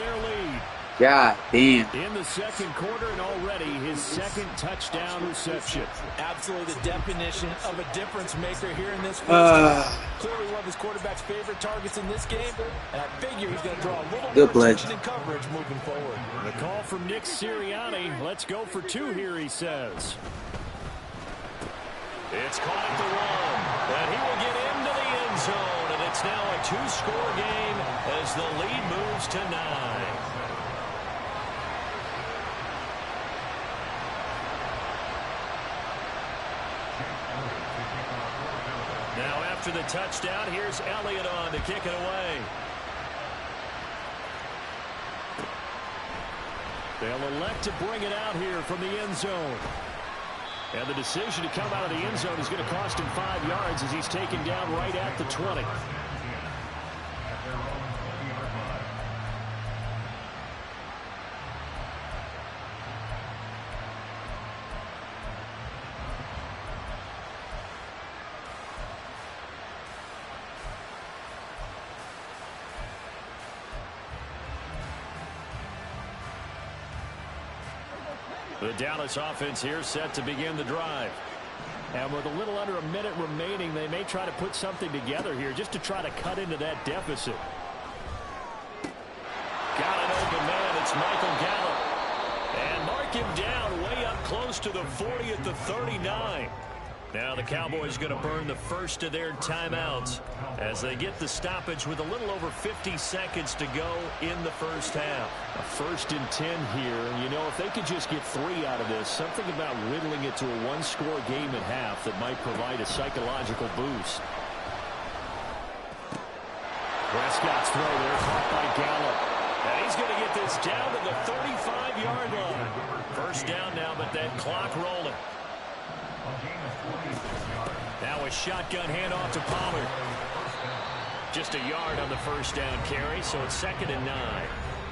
God damn. In the 2nd quarter and already his 2nd touchdown reception. Absolutely the definition of a difference maker here in this first clearly one of his quarterback's favorite targets in this game, and I figure he's going to draw a little more attention and coverage moving forward. The call from Nick Sirianni. Let's go for 2 here, he says. It's caught at the 1, and he will get into the end zone, and it's now a 2-score game as the lead moves to 9. Now after the touchdown, here's Elliott on to kick it away. They'll elect to bring it out here from the end zone. And the decision to come out of the end zone is going to cost him 5 yards as he's taken down right at the 20. The Dallas offense here set to begin the drive. And with a little under a minute remaining, they may try to put something together here just to try to cut into that deficit. Michael Gallup. And mark him down way up close to the 40 at the 39. Now the Cowboys going to burn the first of their timeouts as they get the stoppage with a little over 50 seconds to go in the first half. A 1st and 10 here. And, you know, if they could just get 3 out of this, something about whittling it to a one-score game at half that might provide a psychological boost. Prescott's throw there caught by Gallup. And he's going to get this down to the 35-yard line. First down now, but that clock rolling. Now a shotgun handoff to Pollard. Just a yard on the first down carry, so it's 2nd and 9.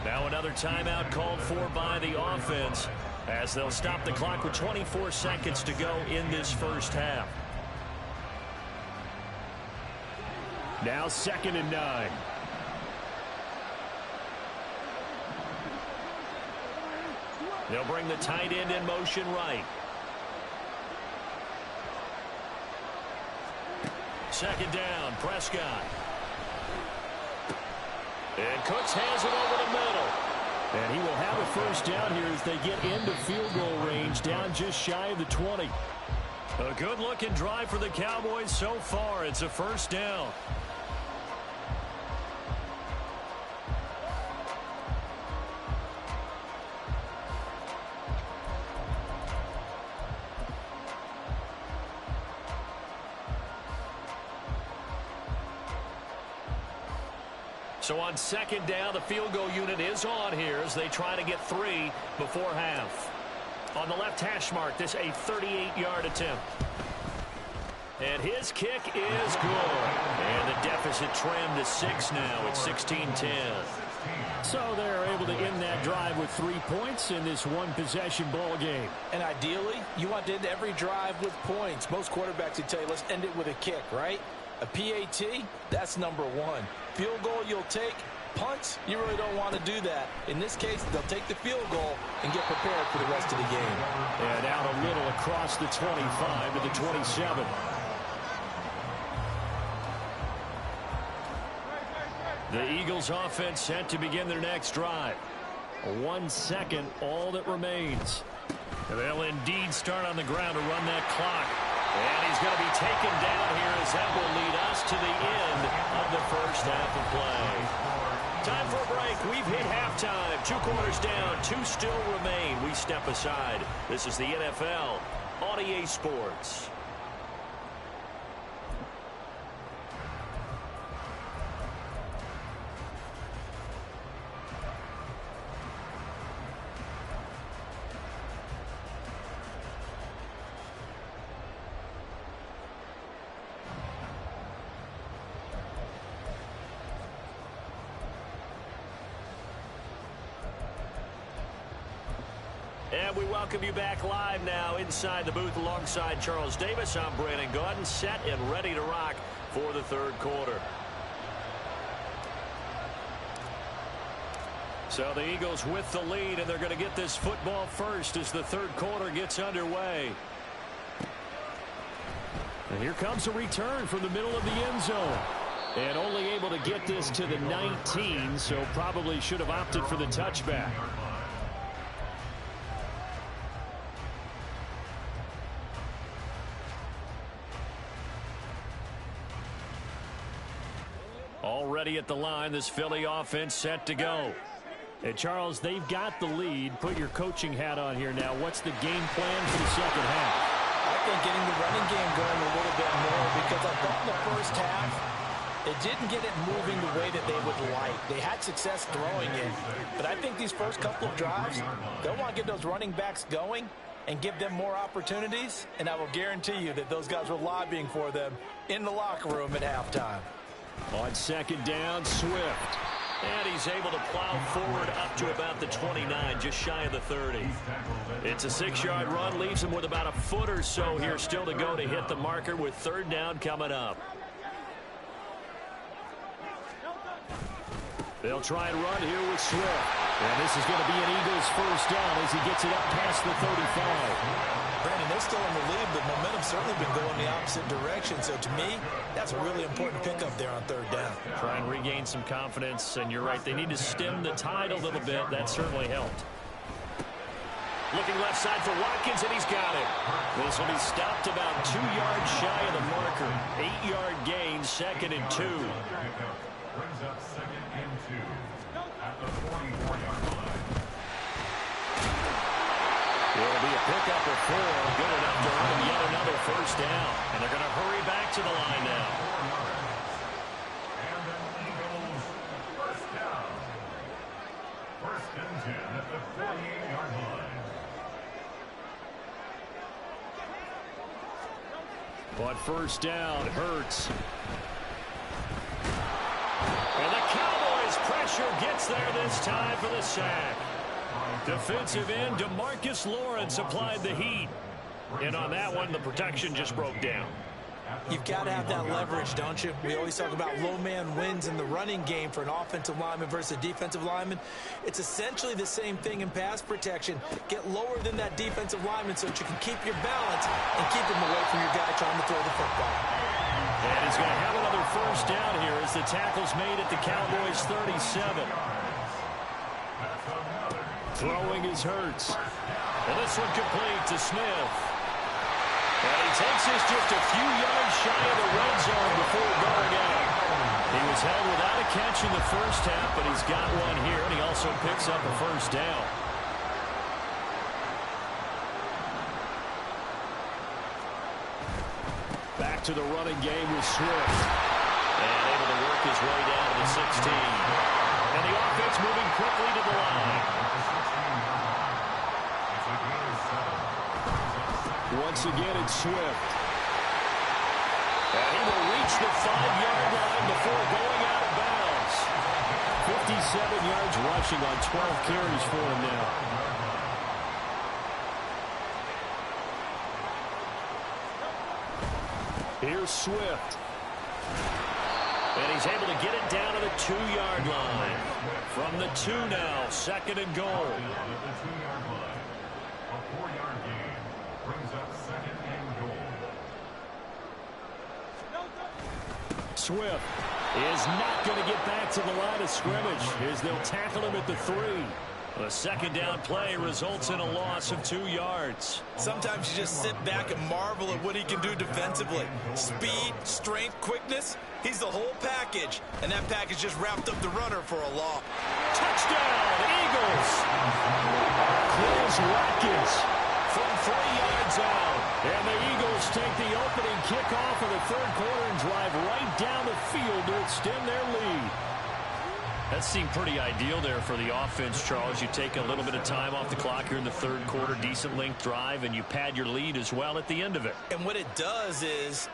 Now another timeout called for by the offense as they'll stop the clock with 24 seconds to go in this first half. Now 2nd and 9. They'll bring the tight end in motion right. 2nd down, Prescott. And Cooks has it over the middle. And he will have a first down here as they get into field goal range, down just shy of the 20. A good-looking drive for the Cowboys so far. It's a first down. So on 2nd down, the field goal unit is on here as they try to get 3 before half. On the left hash mark, this a 38-yard attempt. And his kick is good. And the deficit trimmed to 6 now. It's 16-10. So they're able to end that drive with 3 points in this one-possession ball game. And ideally, you want to end every drive with points. Most quarterbacks would tell you, let's end it with a kick, right? A PAT, that's number 1. Field goal you'll take. Punts, you really don't want to do that. In this case, they'll take the field goal and get prepared for the rest of the game. And out a little across the 25 to the 27. The Eagles offense set to begin their next drive. 1 second, all that remains. They'll indeed start on the ground to run that clock. And he's going to be taken down here as that will lead us to the end of the first half of play. Time for a break. We've hit halftime. 2 quarters down, 2 still remain. We step aside. This is the NFL on EA Sports. And we welcome you back live now inside the booth alongside Charles Davis. I'm Brandon Gaudin, set and ready to rock for the 3rd quarter. So the Eagles with the lead, and they're going to get this football first as the 3rd quarter gets underway. And here comes a return from the middle of the end zone. And only able to get this to the 19, so probably should have opted for the touchback. Already at the line, this Philly offense set to go. And Charles, they've got the lead. Put your coaching hat on here now. What's the game plan for the second half? I think getting the running game going a little bit more, because I thought in the first half, it didn't get it moving the way that they would like. They had success throwing it. But I think these first couple of drives, they'll want to get those running backs going and give them more opportunities. And I will guarantee you that those guys were lobbying for them in the locker room at halftime. On 2nd down, Swift. And he's able to plow forward up to about the 29, just shy of the 30. It's a 6-yard run, leaves him with about a foot or so here still to go to hit the marker with 3rd down coming up. They'll try and run here with Swift. And this is going to be an Eagles first down as he gets it up past the 35. Brandon, they're still in the lead, but momentum's certainly been going the opposite direction. So to me, that's a really important pickup there on third down. Try and regain some confidence, and you're right, they need to stem the tide a little bit. That certainly helped. Looking left side for Watkins, and he's got it. This will be stopped about 2 yards shy of the marker. 8-yard gain, 2nd and 2. Brings up 2nd and 2 at the 44-yard line. It'll be a pickup of 4. Good enough to earn yet another first down. And they're going to hurry back to the line now. And the Eagles first down. 1st and 10 at the 48-yard line. But first down hurts. And the Cowboys' pressure gets there this time for the sack. Defensive end DeMarcus Lawrence applied the heat. And on that one, the protection just broke down. You've got to have that leverage, don't you? We always talk about low man wins in the running game for an offensive lineman versus a defensive lineman. It's essentially the same thing in pass protection. Get lower than that defensive lineman so that you can keep your balance and keep him away from your guy trying to throw the football. And he's going to have another first down here as the tackle's made at the Cowboys' 37. Throwing is Hurts. And this one complete to Smith. And he takes this just a few yards shy of the red zone before going out. He was held without a catch in the first half, but he's got one here, and he also picks up a first down. Back to the running game with Swift. And able to work his way down to the 16. And the offense moving quickly to the line. Once again, it's Swift. And he will reach the 5-yard line before going out of bounds. 57 yards rushing on 12 carries for him now. Here's Swift. And he's able to get it down to the 2-yard line. From the 2 now, 2nd and goal. A 4-yard gain brings up 2nd and goal. Swift is not going to get back to the line of scrimmage as they'll tackle him at the 3. A 2nd down play results in a loss of 2 yards. Sometimes you just sit back and marvel at what he can do defensively. Speed, strength, quickness. He's the whole package. And that package just wrapped up the runner for a loss. Touchdown, Eagles! Clears Watkins from 3 yards out. And the Eagles take the opening kickoff of the 3rd quarter and drive right down the field to extend their lead. That seemed pretty ideal there for the offense, Charles. You take a little bit of time off the clock here in the 3rd quarter, decent length drive, and you pad your lead as well at the end of it. And what it does is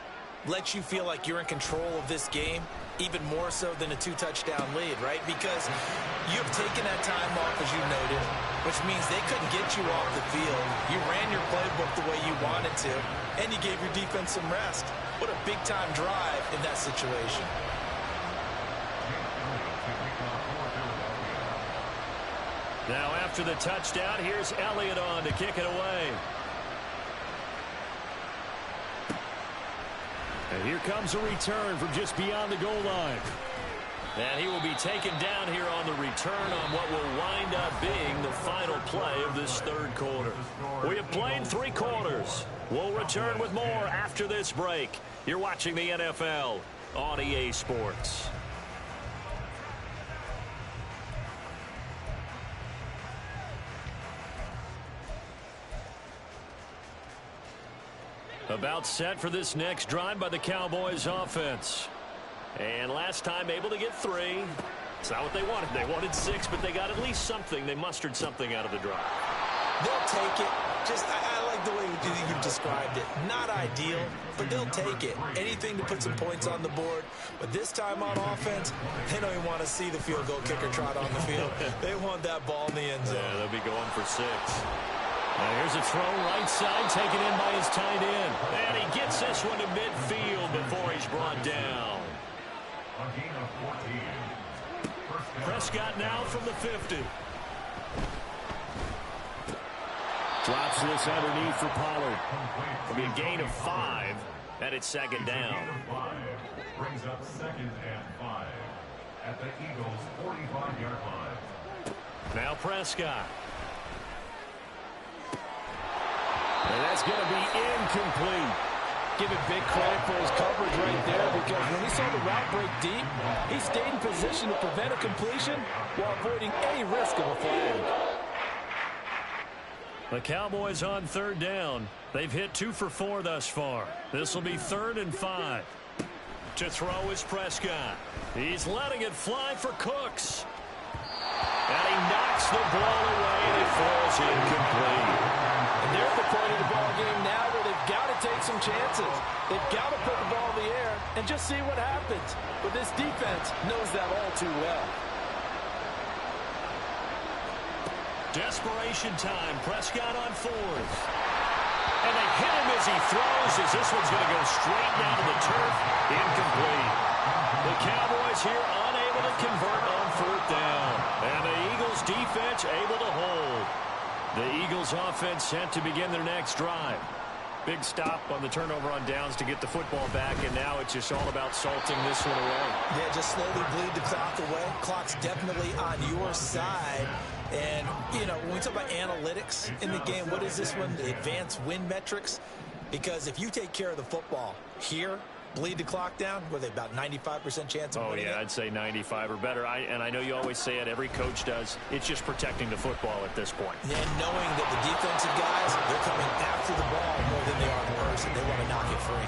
let you feel like you're in control of this game, even more so than a 2-touchdown lead, right? Because you've taken that time off, as you noted, which means they couldn't get you off the field. You ran your playbook the way you wanted to, and you gave your defense some rest. What a big-time drive in that situation. Now after the touchdown, here's Elliott on to kick it away. And here comes a return from just beyond the goal line. And he will be taken down here on the return on what will wind up being the final play of this 3rd quarter. We have played 3 quarters. We'll return with more after this break. You're watching the NFL on EA Sports. About set for this next drive by the Cowboys offense. And last time able to get 3. It's not what they wanted. They wanted 6, but they got at least something. They mustered something out of the drive. They'll take it. I like the way you described it. Not ideal, but they'll take it. Anything to put some points on the board. But this time on offense, they don't even want to see the field goal kicker trot on the field. They want that ball in the end zone. Yeah, they'll be going for 6. Now here's a throw right side taken in by his tight end. And he gets this one to midfield before he's brought down. A gain of 14. Prescott now from the 50. Drops this underneath for Pollard. It'll be a gain of 5, and it's second down. Brings up 2nd and 5 at the Eagles' 45-yard line. Now Prescott. And that's going to be incomplete. Give it big credit for his coverage right there, because when he saw the route break deep, he stayed in position to prevent a completion while avoiding any risk of a flag. The Cowboys on 3rd down. They've hit 2 for 4 thus far. This will be 3rd and 5. To throw is Prescott. He's letting it fly for Cooks. And he knocks the ball away, and it falls incomplete. And they're at the point of the ball game now where they've got to take some chances. They've got to put the ball in the air and just see what happens. But this defense knows that all too well. Desperation time. Prescott on 4th. And they hit him as he throws, as this one's going to go straight down to the turf. Incomplete. The Cowboys here unable to convert on 4th down. And the Eagles defense able to hold. The Eagles offense set to begin their next drive. Big stop on the turnover on downs to get the football back, and now it's just all about salting this one away. Yeah, just slowly bleed the clock away. Clock's definitely on your side. And, you know, when we talk about analytics in the game, what is this one? The advanced win metrics? Because if you take care of the football here, bleed the clock down, were they about 95% chance of winning? Oh, yeah, I'd say 95 or better. And I know you always say it, every coach does. It's just protecting the football at this point. And knowing that the defensive guys, they're coming after the ball more than they are the person. They want to knock it free.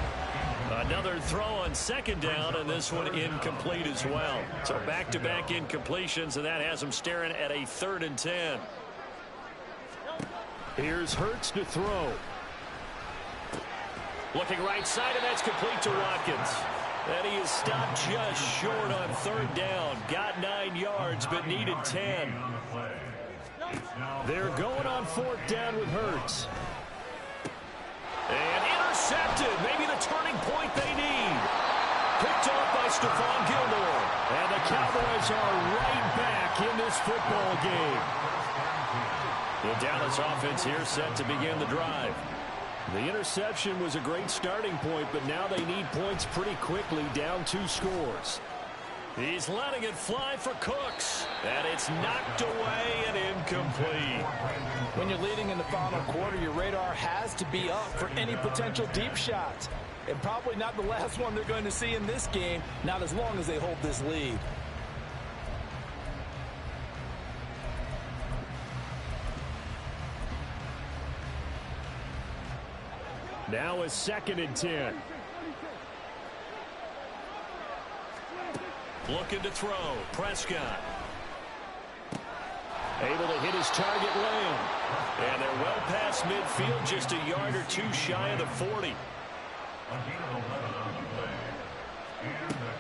Another throw on 2nd down, and this one incomplete as well. So back-to-back incompletions, and that has them staring at a 3rd and 10. Here's Hurts to throw. Looking right side, and that's complete to Watkins. And he is stopped just short on 3rd down. Got 9 yards, but needed 10. They're going on 4th down with Hurts. And intercepted. Maybe the turning point they need. Picked off by Stephon Gilmore. And the Cowboys are right back in this football game. The Dallas offense here set to begin the drive. The interception was a great starting point, but now they need points pretty quickly, down 2 scores. He's letting it fly for Cooks, and it's knocked away and incomplete. When you're leading in the final quarter, your radar has to be up for any potential deep shots. And probably not the last one they're going to see in this game, not as long as they hold this lead. Now a 2nd and 10. Looking to throw. Prescott. Able to hit his target Lamb. And they're well past midfield, just a yard or 2 shy of the 40.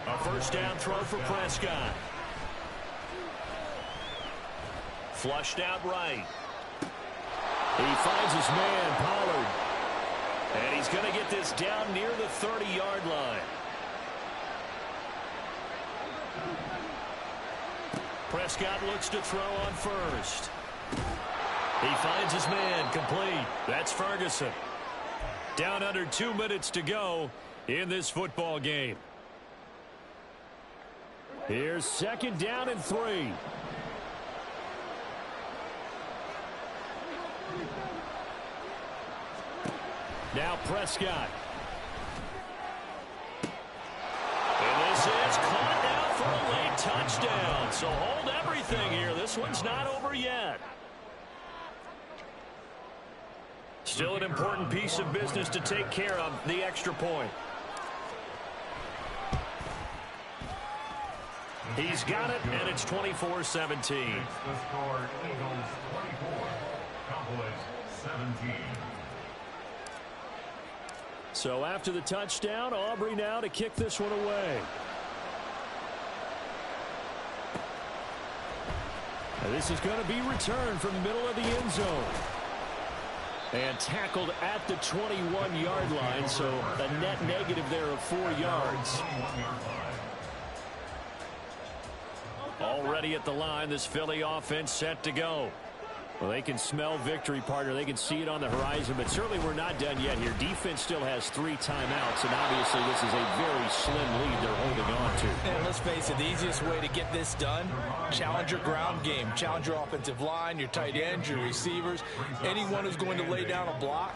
A 1st down throw for Prescott. Flushed out right. He finds his man, Pollard. And he's going to get this down near the 30-yard line. Prescott looks to throw on 1st. He finds his man, complete. That's Ferguson. Down under 2 minutes to go in this football game. Here's 2nd down and 3. Now Prescott. And this is caught now for a late touchdown. So hold everything here. This one's not over yet. Still an important piece of business to take care of, the extra point. He's got it, and it's 24-17. The score, Eagles 24, Cowboys 17. So after the touchdown, Aubrey now to kick this one away. And this is going to be returned from the middle of the end zone. And tackled at the 21-yard line, so a net negative there of 4 yards. Already at the line, this Philly offense set to go. Well, they can smell victory, partner. They can see it on the horizon, but certainly we're not done yet here. Defense still has 3 timeouts, and obviously this is a very slim lead they're holding on to. And let's face it, the easiest way to get this done, challenge your ground game. Challenge your offensive line, your tight ends, your receivers, anyone who's going to lay down a block.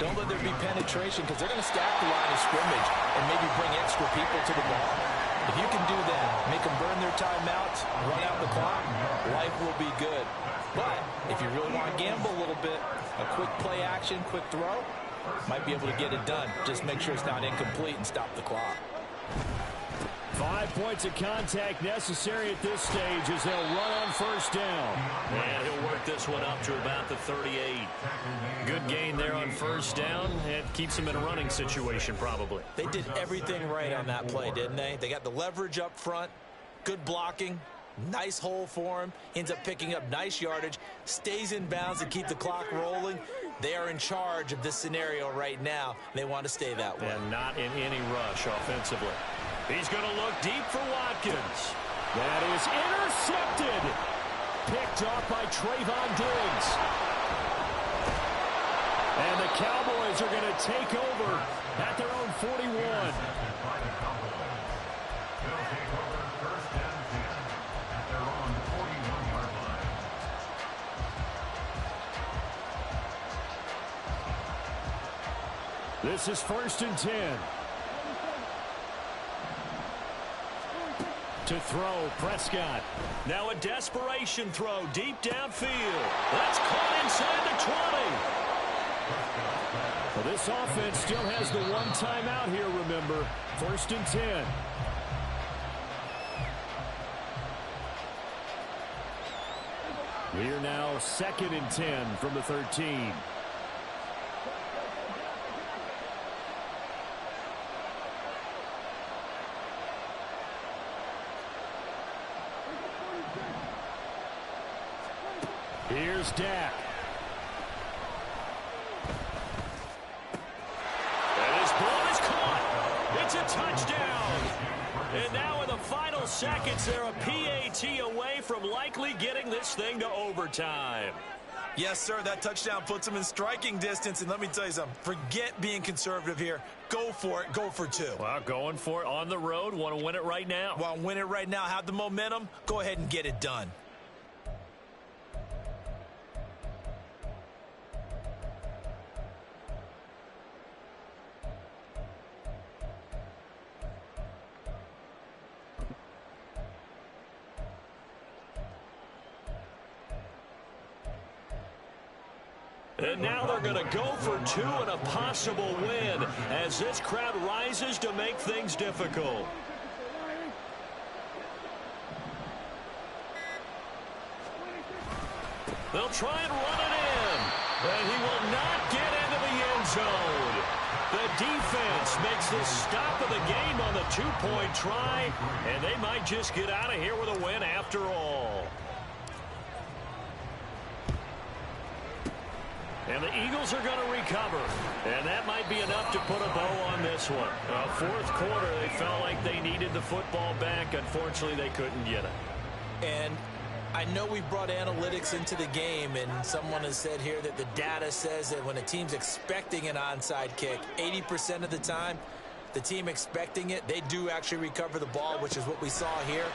Don't let there be penetration because they're going to stack the line of scrimmage and maybe bring extra people to the ball. If you can do that, make them burn their timeouts, run out the clock, life will be good. But if you really want to gamble a little bit, a quick play action, quick throw, might be able to get it done. Just make sure it's not incomplete and stop the clock. 5 points of contact necessary at this stage as they'll run on first down. And he'll work this one up to about the 38. Good gain there on first down. It keeps him in a running situation probably. They did everything right on that play, didn't they? They got the leverage up front, good blocking, nice hole for him, ends up picking up nice yardage, stays in bounds to keep the clock rolling. They are in charge of this scenario right now. They want to stay that way. And not in any rush offensively. He's going to look deep for Watkins. That is intercepted. Picked off by Trayvon Diggs. And the Cowboys are going to take over at their own 41. This is 1st and 10. To throw, Prescott. Now a desperation throw deep downfield. That's caught inside the 20. Well, this offense still has the 1 timeout here, remember. 1st and 10. Here now, 2nd and 10 from the 13. Here's Dak. And his ball is caught. It's a touchdown. And now in the final seconds, they're a PAT away from likely getting this thing to overtime. Yes, sir, that touchdown puts them in striking distance. And let me tell you something, forget being conservative here. Go for it. Go for 2. Well, going for it on the road. Want to win it right now. Want to win it right now, have the momentum, go ahead and get it done. And now they're going to go for 2 and a possible win as this crowd rises to make things difficult. They'll try and run it in, and he will not get into the end zone. The defense makes the stop of the game on the 2-point try, and they might just get out of here with a win after all. And the Eagles are going to recover. And that might be enough to put a bow on this one. 4th quarter, they felt like they needed the football back. Unfortunately, they couldn't get it. And I know we brought analytics into the game, and someone has said here that the data says that when a team's expecting an onside kick, 80% of the time, the team expecting it, they do actually recover the ball, which is what we saw here.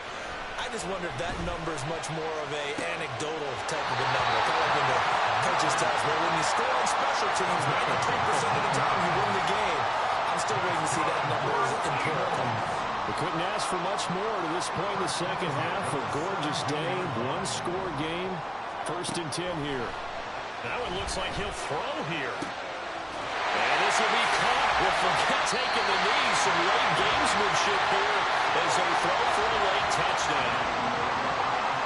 I just wonder if that number is much more of a anecdotal type of a number. Kind of like when the coaches tell us, well, when you score on special teams, 93% of the time you win the game. I'm still waiting to see that number as empirical. We couldn't ask for much more to this point in the second half. A gorgeous day, 1-score game. 1st and 10 here. Now it looks like he'll throw here. And this will be caught. We'll forget taking the knee. Some late gamesmanship here as they throw for a late touchdown.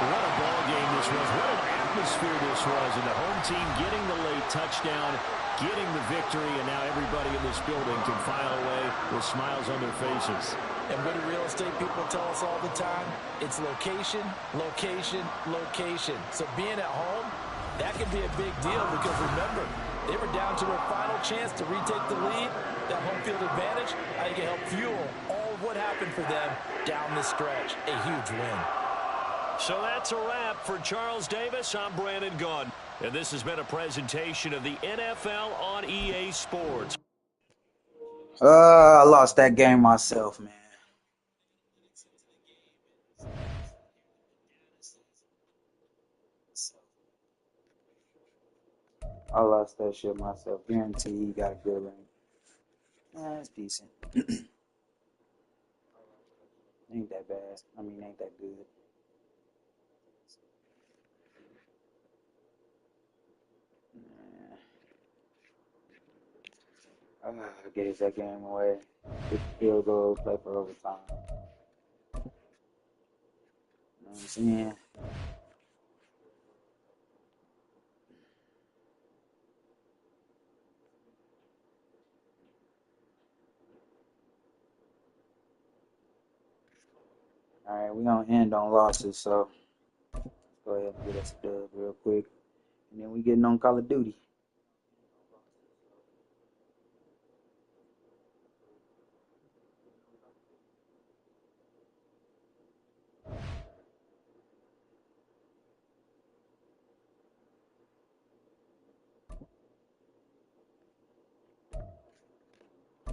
What a ball game this was. What an atmosphere this was. And the home team getting the late touchdown, getting the victory, and now everybody in this building can file away with smiles on their faces. And what do real estate people tell us all the time? It's location, location, location. So being at home, that can be a big deal because remember, they were down to their final chance to retake the lead. That home field advantage, I think it helped fuel all of what happened for them down the stretch. A huge win. So that's a wrap for Charles Davis. I'm Brandon Gunn. And this has been a presentation of the NFL on EA Sports. I lost that game myself, man. I lost that shit myself. Guarantee you got a good ring. It's decent. Ain't that bad. I mean, ain't that good. I gave that game away. Get the field goal, play for overtime. You know what I'm saying? All right, we're going to end on losses, so let's go ahead and get us a dub real quick. And then we getting on Call of Duty.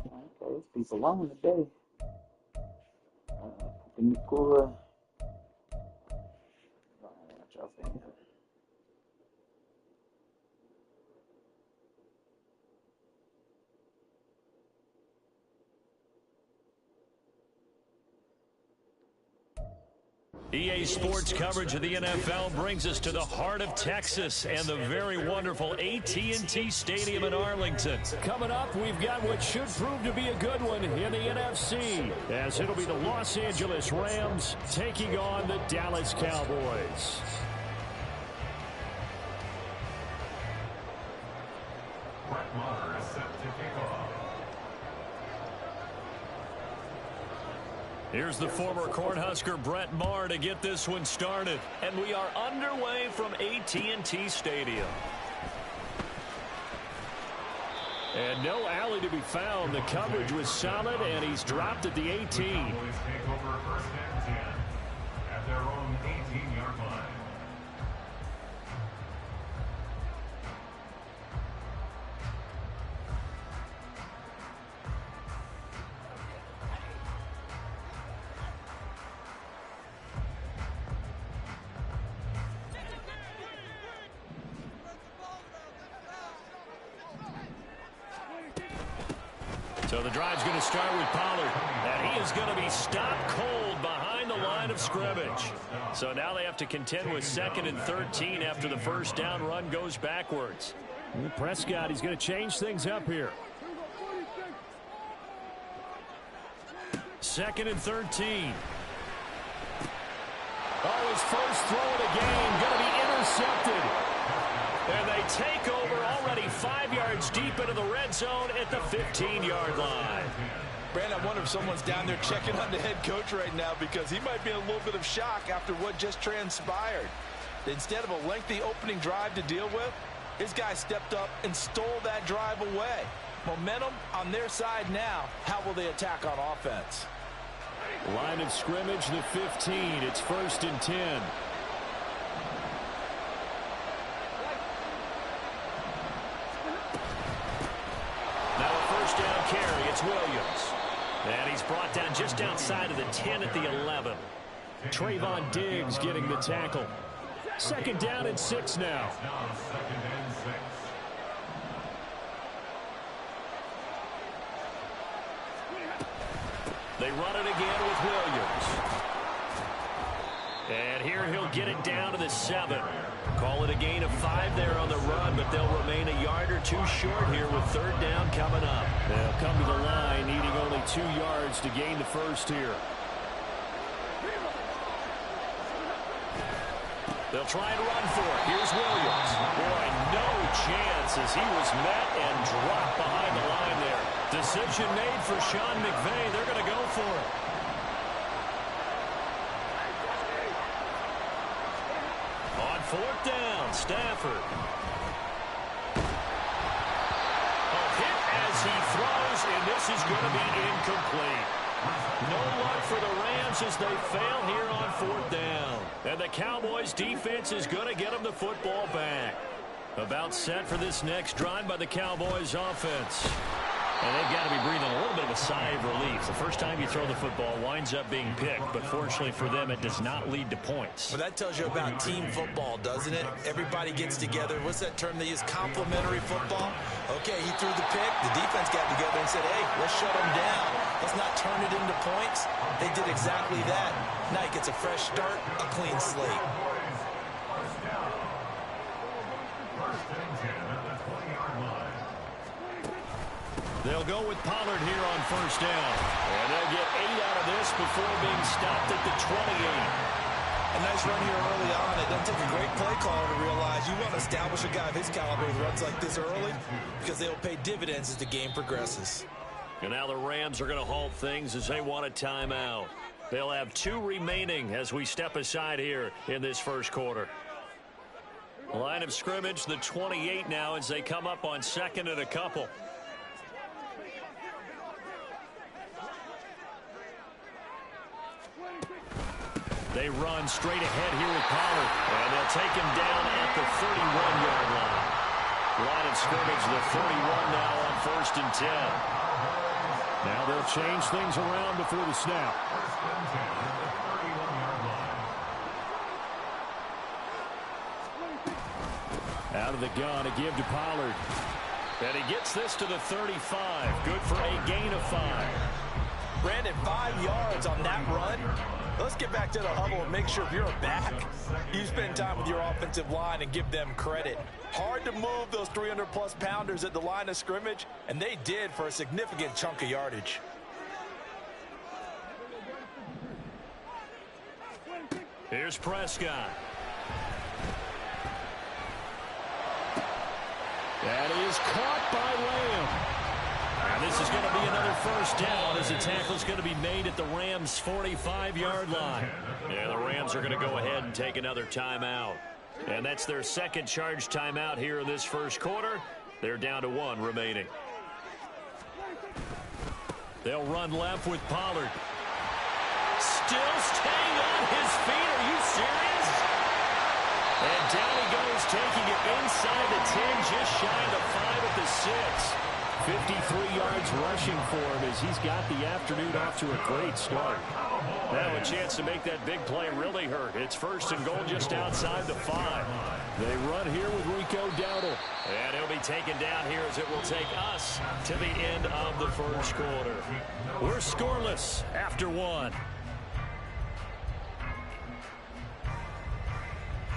Okay, it's people on today. Nakua. Watch out for him. EA Sports coverage of the NFL brings us to the heart of Texas and the very wonderful AT&T Stadium in Arlington. Coming up, we've got what should prove to be a good one in the NFC, as it'll be the Los Angeles Rams taking on the Dallas Cowboys. Brett Maher is set to kick off. Here's the former Cornhusker Brett Maher to get this one started. And we are underway from AT&T Stadium. And no alley to be found. The coverage was solid, and he's dropped at the 18. Cowboys take over first and 10 at their own 18-yard line. So the drive's going to start with Pollard, and he is going to be stopped cold behind the line of scrimmage. So now they have to contend with 2nd and 13 after the first down run goes backwards. And Prescott, he's going to change things up here. 2nd and 13. Oh, his first throw of the game going to be intercepted. And they take over already 5 yards deep into the red zone at the 15-yard line. Brandon, I wonder if someone's down there checking on the head coach right now, because he might be in a little bit of shock after what just transpired. Instead of a lengthy opening drive to deal with, his guy stepped up and stole that drive away. Momentum on their side now. How will they attack on offense? Line of scrimmage, the 15. It's 1st and 10. Now a first down carry. It's Williams. And he's brought down just outside of the 10 at the 11. Trayvon Diggs getting the tackle. 2nd down and 6 now. Now 2nd and 6. They run it again with Williams. And here he'll get it down to the 7. Call it a gain of 5 there on the run, but they'll remain a yard or 2 short here with 3rd down coming up. They'll come to the line needing only 2 yards to gain the first here. They'll try and run for it. Here's Williams. Boy, no chance as he was met and dropped behind the line there. Decision made for Sean McVay. They're going to go for it. On 4th down, Stafford. A hit as he throws, and this is going to be incomplete. No luck for the Rams as they fail here on 4th down. And the Cowboys defense is going to get them the football back. About set for this next drive by the Cowboys offense. And they've got to be breathing a little bit of a sigh of relief. The first time you throw the football winds up being picked, but fortunately for them, it does not lead to points. Well, that tells you about team football, doesn't it? Everybody gets together. What's that term they use? Complementary football? Okay, he threw the pick. The defense got together and said, hey, let's shut him down. Let's not turn it into points. They did exactly that. Now he gets a fresh start, a clean slate. They'll go with Pollard here on 1st down. And they'll get 8 out of this before being stopped at the 28. A nice run here early on. It doesn't take a great play caller to realize you want to establish a guy of his caliber with runs like this early because they'll pay dividends as the game progresses. And now the Rams are going to halt things as they want a timeout. They'll have 2 remaining as we step aside here in this first quarter. Line of scrimmage, the 28 now as they come up on 2nd and a couple. They run straight ahead here with Pollard. And they'll take him down at the 31-yard line. Line of scrimmage, the 31 now on 1st and 10. Now they'll change things around before the snap. Out of the gun, a give to Pollard. And he gets this to the 35. Good for a gain of 5. Brandon, 5 yards on that run. Let's get back to the huddle and make sure if you're a back, you spend time with your offensive line and give them credit. Hard to move those 300-plus pounders at the line of scrimmage, and they did for a significant chunk of yardage. Here's Prescott. That is caught by Lamb. And this is going to be another 1st down as the tackle's going to be made at the Rams' 45-yard line. Yeah, the Rams are going to go ahead and take another timeout. And that's their 2nd charge timeout here in this first quarter. They're down to 1 remaining. They'll run left with Pollard. Still staying on his feet. Are you serious? And down he goes, taking it inside the 10, just shy of the 5 at the 6. 53 yards rushing for him as he's got the afternoon off to a great start. Now a chance to make that big play really hurt. It's 1st and goal just outside the 5. They run here with Rico Dowdle. And he'll be taken down here as it will take us to the end of the first quarter. We're scoreless after 1.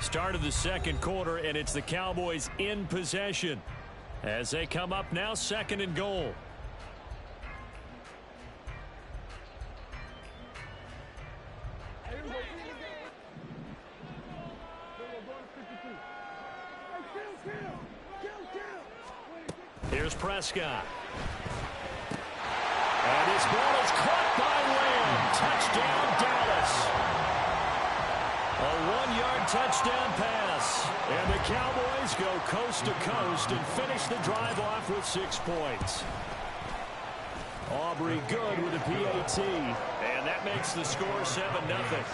Start of the second quarter, and it's the Cowboys in possession as they come up now 2nd and goal. Here's Prescott. And this ball is caught by Lamb. Touchdown, Dallas. A 1-yard touchdown pass. And the Cowboys go coast to coast and finish the drive off with 6 points. Aubrey good with a PAT. And that makes the score 7-0.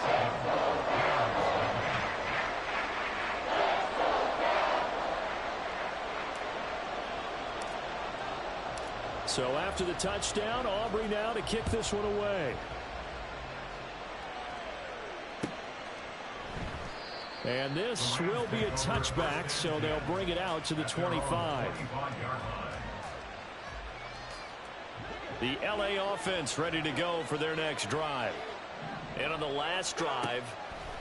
So after the touchdown, Aubrey now to kick this one away. And this will be a touchback, so they'll bring it out to the 25. The LA offense ready to go for their next drive. And on the last drive,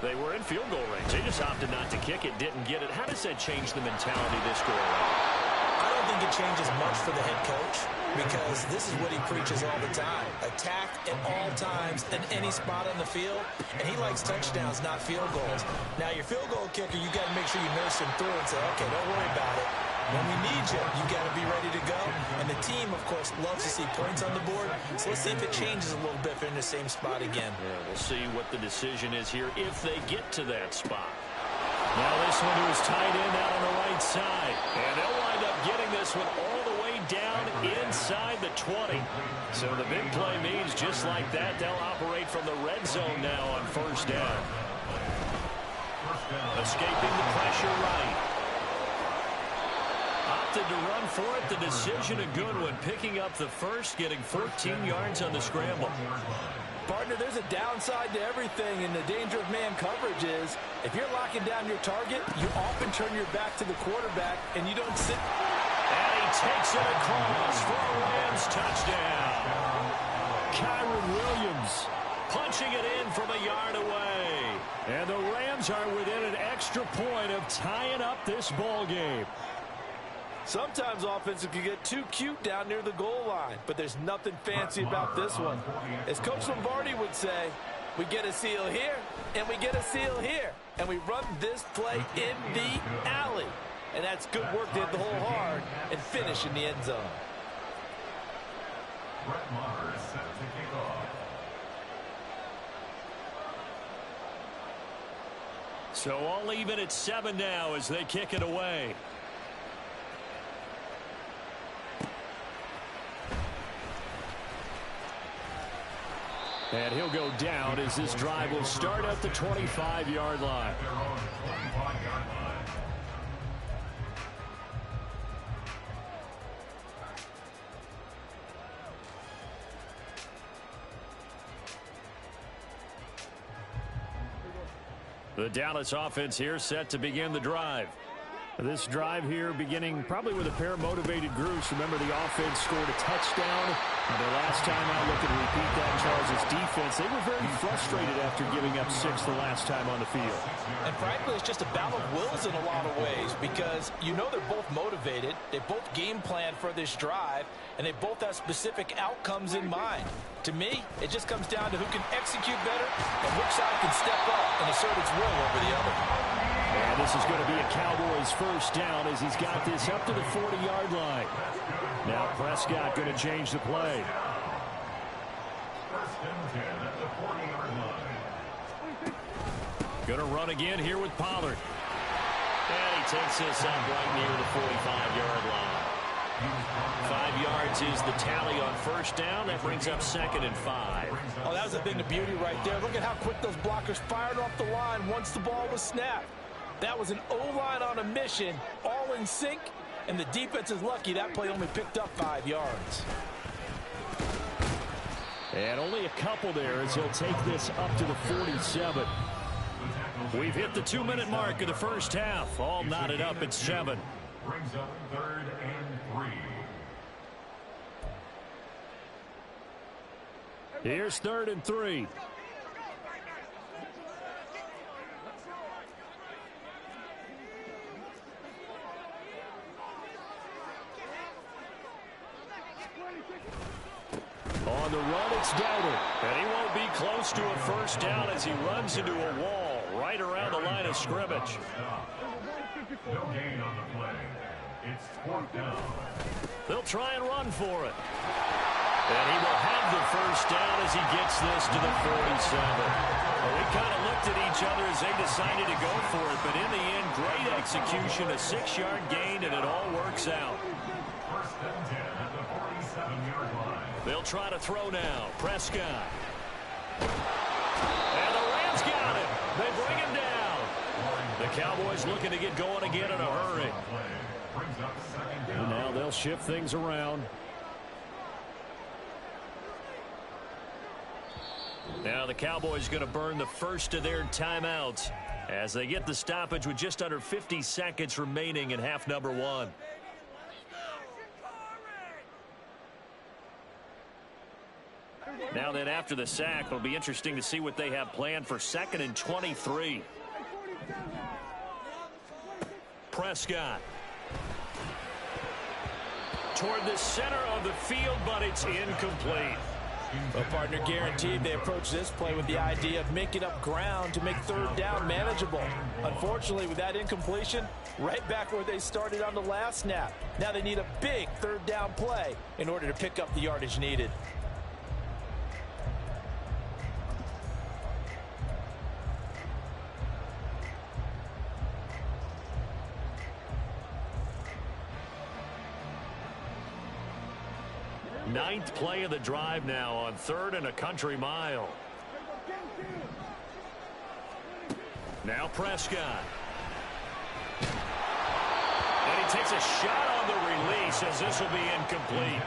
they were in field goal range. They just opted not to kick it, didn't get it. How does that change the mentality this go around? I don't think it changes much for the head coach because this is what he preaches all the time. Attack at all times in any spot on the field, and he likes touchdowns, not field goals. Now, your field goal kicker, you got to make sure you nurse him through and say, okay, don't worry about it. When we need you, you got to be ready to go. And the team, of course, loves to see points on the board. So let's see if it changes a little bit if they're in the same spot again. Yeah, we'll see what the decision is here if they get to that spot. Now this one to his tight end out on the right side. And they'll wind up getting this one all the way down inside inside the 20. So the big play means just like that, they'll operate from the red zone now on first down. Escaping the pressure right. Opted to run for it. The decision a good one. Picking up the first, getting 14 yards on the scramble. Partner, there's a downside to everything, and the danger of man coverage is if you're locking down your target, you often turn your back to the quarterback, and you don't sit. And he takes it across for a Rams touchdown. Kyron Williams punching it in from a yard away. And the Rams are within an extra point of tying up this ball game. Sometimes offenses can get too cute down near the goal line, but there's nothing fancy about this one. As Coach Lombardi would say, we get a seal here, and we get a seal here, and we run this play in the alley. And that's good work to hit the hole hard and finish in the end zone. Brett Maher is set to kick off. So all even at 7 now as they kick it away. And he'll go down as this drive will start at the 25-yard line. The Dallas offense here set to begin the drive. This drive here beginning probably with a pair of motivated groups. Remember, the offense scored a touchdown. And the last time out, looking to repeat that, Charles' defense, they were very frustrated after giving up 6 the last time on the field. And frankly, it's just a battle of wills in a lot of ways because you know they're both motivated. They both game plan for this drive, and they both have specific outcomes in mind. To me, it just comes down to who can execute better and which side can step up and assert its will over the other. And this is going to be a Cowboys first down as he's got this up to the 40-yard line. Now Prescott going to change the play. First and 10 at the 40-yard line. Going to run again here with Pollard. And he takes this up right near the 45-yard line. 5 yards is the tally on first down. That brings up 2nd and 5. Oh, that was a thing of beauty right there. Look at how quick those blockers fired off the line once the ball was snapped. That was an O-line on a mission, all in sync, and the defense is lucky that play only picked up 5 yards. And only a couple there as he'll take this up to the 47. We've hit the 2-minute mark of the first half. All knotted up at 7. Brings up 3rd and 3. Here's 3rd and 3. On the run, it's Dowdle. And he won't be close to a first down as he runs into a wall right around the line of scrimmage. No gain on the play. It's 4th down. They'll try and run for it. And he will have the first down as he gets this to the 47. Well, we kind of looked at each other as they decided to go for it, but in the end, great execution, a 6-yard gain, and it all works out. First and 10 at the 47-yard line. They'll try to throw now. Prescott. And the Rams got him. They bring him down. The Cowboys looking to get going again in a hurry. Brings up 2nd down. And now they'll shift things around. Now the Cowboys going to burn the first of their timeouts as they get the stoppage with just under 50 seconds remaining in half number 1. Now then, after the sack, it'll be interesting to see what they have planned for 2nd and 23. Prescott. Toward the center of the field, but it's incomplete. Well, partner, guaranteed they approach this play with the idea of making up ground to make 3rd down manageable. Unfortunately, with that incompletion, right back where they started on the last snap. Now they need a big 3rd down play in order to pick up the yardage needed. Ninth play of the drive now on 3rd and a country mile. Now Prescott. And he takes a shot on the release as this will be incomplete.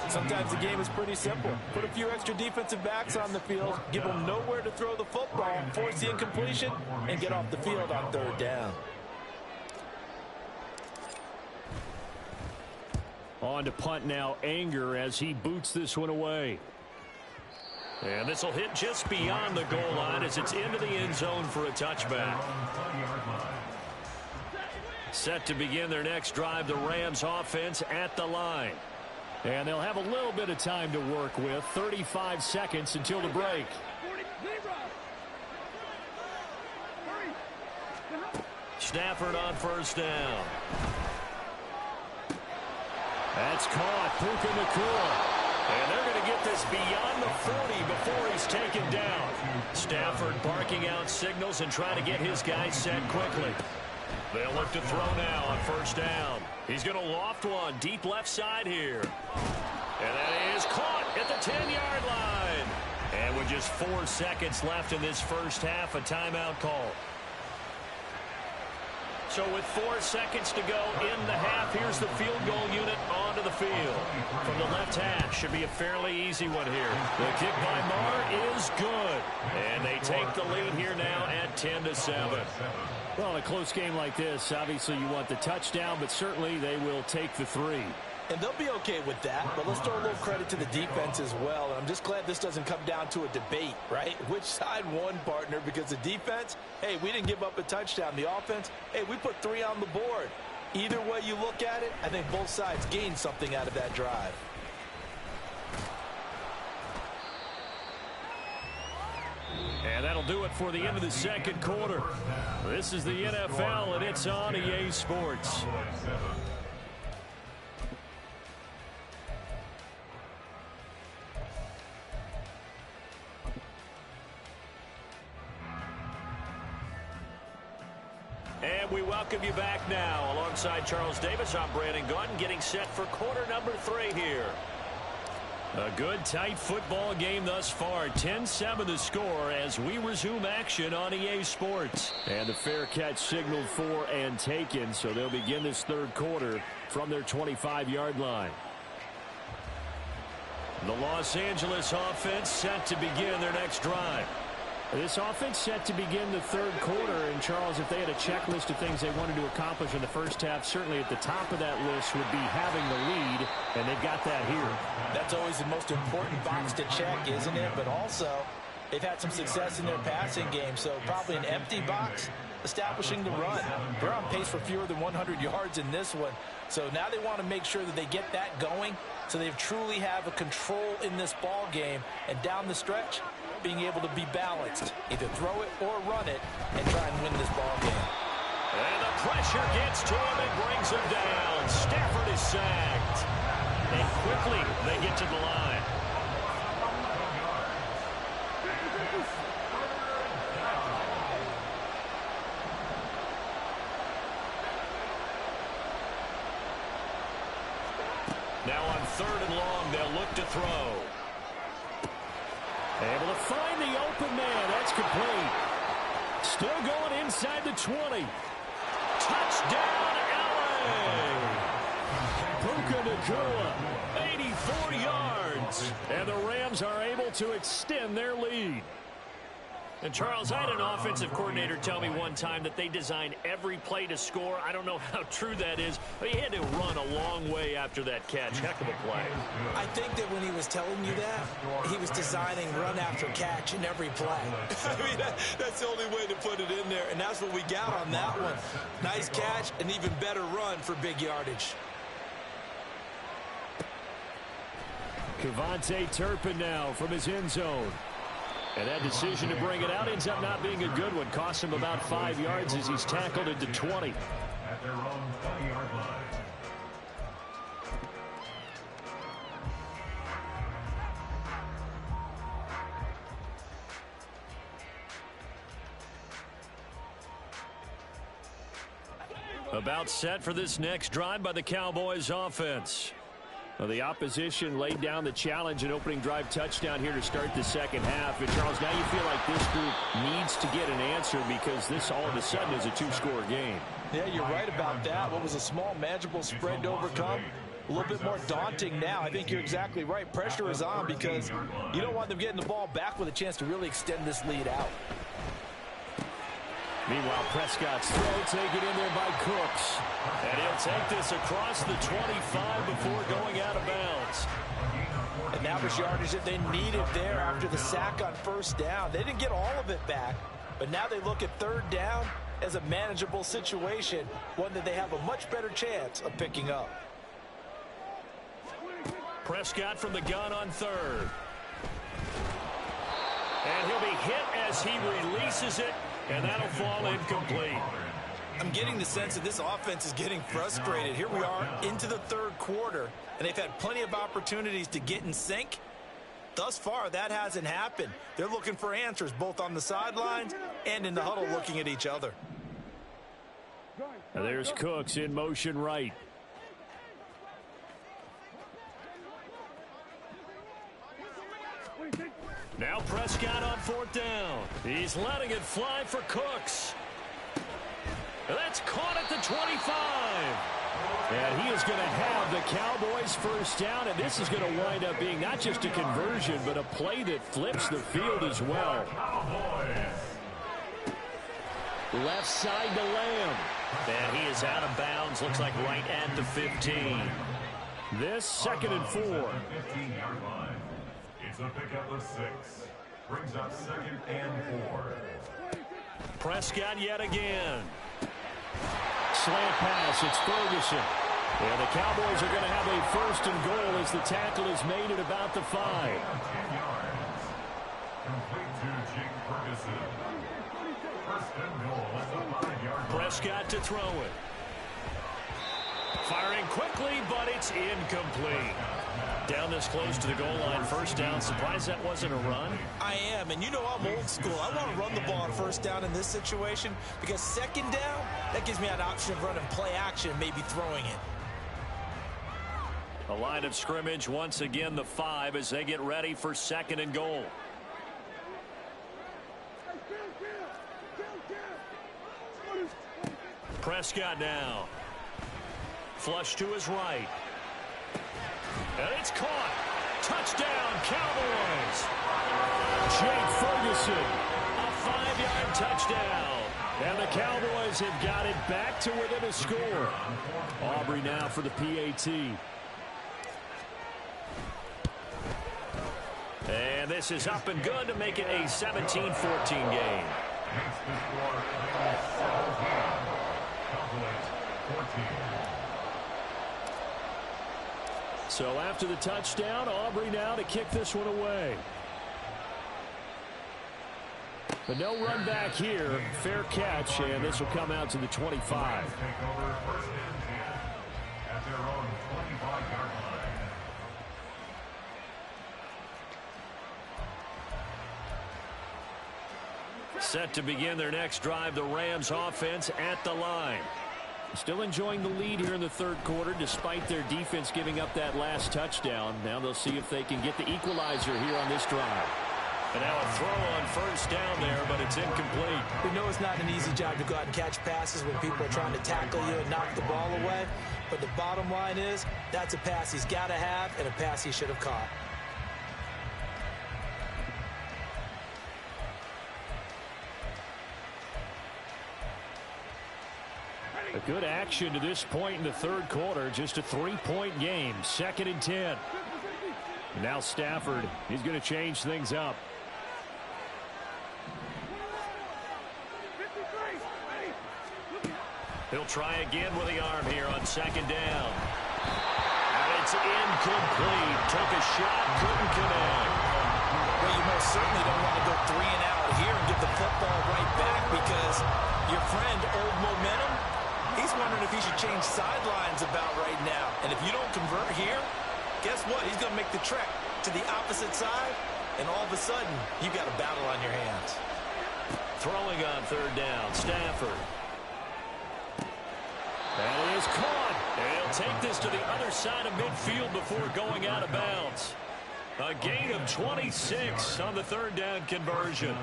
Sometimes the game is pretty simple. Put a few extra defensive backs on the field, give them nowhere to throw the football, force the incompletion, and get off the field on 3rd down. On to punt now, Anger, as he boots this one away. And this will hit just beyond the goal line as it's into the end zone for a touchback. Set to begin their next drive, the Rams offense at the line. And they'll have a little bit of time to work with, 35 seconds until the break. Stafford on 1st down. That's caught. Puka Nacua. And they're going to get this beyond the 40 before he's taken down. Stafford barking out signals and trying to get his guys set quickly. They'll look to throw now on 1st down. He's going to loft one deep left side here. And that is caught at the 10-yard line. And with just 4 seconds left in this first half, a timeout call. So with 4 seconds to go in the half, here's the field goal unit onto the field. From the left hash, should be a fairly easy one here. The kick by Marr is good. And they take the lead here now at 10-7. Well, in a close game like this, obviously you want the touchdown, but certainly they will take the 3. And they'll be okay with that, but let's throw a little credit to the defense as well. And I'm just glad this doesn't come down to a debate, right? Which side won, partner? Because the defense, hey, we didn't give up a touchdown. The offense, hey, we put 3 on the board. Either way you look at it, I think both sides gained something out of that drive. And that'll do it for the end of the second quarter. This is the NFL, and it's on EA Sports. And we welcome you back now. Alongside Charles Davis, I'm Brandon Gunn, getting set for quarter number 3 here. A good, tight football game thus far. 10-7 the score as we resume action on EA Sports. And the fair catch signaled for and taken, so they'll begin this third quarter from their 25-yard line. The Los Angeles offense set to begin their next drive. This offense set to begin the third quarter. And, Charles, if they had a checklist of things they wanted to accomplish in the first half, certainly at the top of that list would be having the lead, and they've got that here. That's always the most important box to check, isn't it? But also, they've had some success in their passing game, so probably an empty box establishing the run. They're on pace for fewer than 100 yards in this one. So now they want to make sure that they get that going so they truly have a control in this ball game. And down the stretch, being able to be balanced, either throw it or run it, and try and win this ball game. And the pressure gets to him and brings him down. Stafford is sacked. And quickly they get to the line. Now on 3rd and long, they'll look to throw. Able to find the open man. That's complete. Still going inside the 20. Touchdown, LA! Puka Nacua, 84 yards. And the Rams are able to extend their lead. And, Charles, I had an offensive coordinator tell me one time that they designed every play to score. I don't know how true that is, but he had to run a long way after that catch. Heck of a play. I think that when he was telling you that, he was designing run after catch in every play. I mean, that's the only way to put it in there, and that's what we got on that one. Nice catch, an even better run for big yardage. Kevontae Turpin now from his end zone. And that decision to bring it out ends up not being a good one. Costs him about 5 yards as he's tackled into 20. At their own 20-yard line. About set for this next drive by the Cowboys offense. Well, the opposition laid down the challenge and opening drive touchdown here to start the second half. And, Charles, now you feel like this group needs to get an answer because this all of a sudden is a two-score game. Yeah, you're right about that. What was a small, manageable spread to overcome? A little bit more daunting now. I think you're exactly right. Pressure is on because you don't want them getting the ball back with a chance to really extend this lead out. Meanwhile, Prescott's throw taken in there by Cooks. And he'll take this across the 25 before going out of bounds. And that was yardage that they needed there after the sack on first down. They didn't get all of it back, but now they look at third down as a manageable situation, one that they have a much better chance of picking up. Prescott from the gun on third. And he'll be hit as he releases it, and that'll fall incomplete. I'm getting the sense that this offense is getting frustrated. Here we are into the third quarter, and they've had plenty of opportunities to get in sync. Thus far, that hasn't happened. They're looking for answers both on the sidelines and in the huddle looking at each other. Now there's Cooks in motion right. Now Prescott on fourth down. He's letting it fly for Cooks. That's caught at the 25. And he is going to have the Cowboys first down, and this is going to wind up being not just a conversion, but a play that flips the field as well. Left side to Lamb. And he is out of bounds, looks like right at the 15. This 2nd and 4. It's a pickup of 6. Brings up 2nd and 4. Prescott yet again. Slant pass, it's Ferguson. And the Cowboys are going to have a 1st and goal as the tackle is made at about the 5. 10 yards. Complete to Jake Ferguson. 1st and goal at the 5-yard line. Prescott to throw it. Firing quickly, but it's incomplete. Down this close to the goal line, 1st down. Surprised that wasn't a run? I am, and you know I'm old school. I want to run the ball on 1st down in this situation because 2nd down, that gives me an option of running play action and maybe throwing it. A line of scrimmage, once again the 5 as they get ready for 2nd and goal. Prescott now. Flush to his right. And it's caught. Touchdown, Cowboys. Jake Ferguson, a 5-yard touchdown. And the Cowboys have got it back to within a score. Aubrey now for the PAT. And this is up and good to make it a 17-14 game. Makes the score 17. Cowboys 14. So after the touchdown, Aubrey now to kick this one away. But no run back here. Fair catch, and this will come out to the 25. Take over 1st and 10 at their own 25-yard line. Set to begin their next drive, the Rams offense at the line. Still enjoying the lead here in the 3rd quarter despite their defense giving up that last touchdown. Now they'll see if they can get the equalizer here on this drive. And now a throw on 1st down there, but it's incomplete. We know it's not an easy job to go out and catch passes when people are trying to tackle you and knock the ball away. But the bottom line is that's a pass he's got to have and a pass he should have caught. A good action to this point in the 3rd quarter. Just a 3-point game. 2nd and 10. Now Stafford, he's going to change things up. He'll try again with the arm here on 2nd down. And it's incomplete. Took a shot, couldn't connect. Well, you most certainly don't want to go 3 and out here and give the football right back because your friend, Old Momentum, he's wondering if he should change sidelines about right now. And if you don't convert here, guess what? He's going to make the trek to the opposite side, and all of a sudden, you got a battle on your hands. Throwing on 3rd down, Stafford. And he is caught. And he'll take this to the other side of midfield before going out of bounds. A gain of 26 on the third down conversion.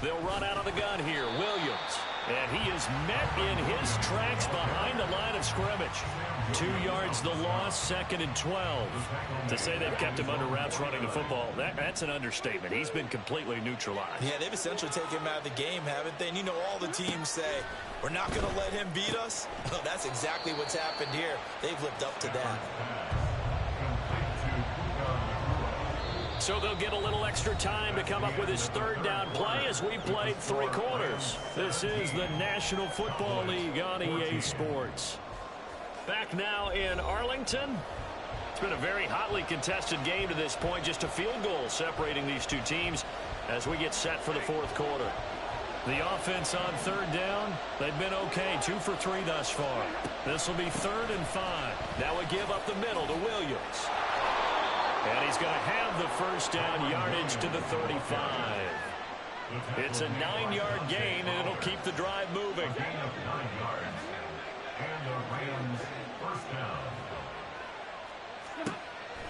They'll run out of the gun here. Williams. And he is met in his tracks behind the line of scrimmage. 2 yards the loss, 2nd and 12. To say they've kept him under wraps running the football, that's an understatement. He's been completely neutralized. Yeah, they've essentially taken him out of the game, haven't they? And you know all the teams say, we're not going to let him beat us. Well, that's exactly what's happened here. They've lived up to that. So they'll get a little extra time to come up with his third down play as we played 3 quarters. This is the National Football League on EA Sports. Back now in Arlington. It's been a very hotly contested game to this point. Just a field goal separating these two teams as we get set for the 4th quarter. The offense on third down, they've been okay. 2 for 3 thus far. This will be 3rd and 5. Now we give up the middle to Williams. And he's going to have the first down, yardage to the 35. It's a 9-yard gain, and it'll keep the drive moving.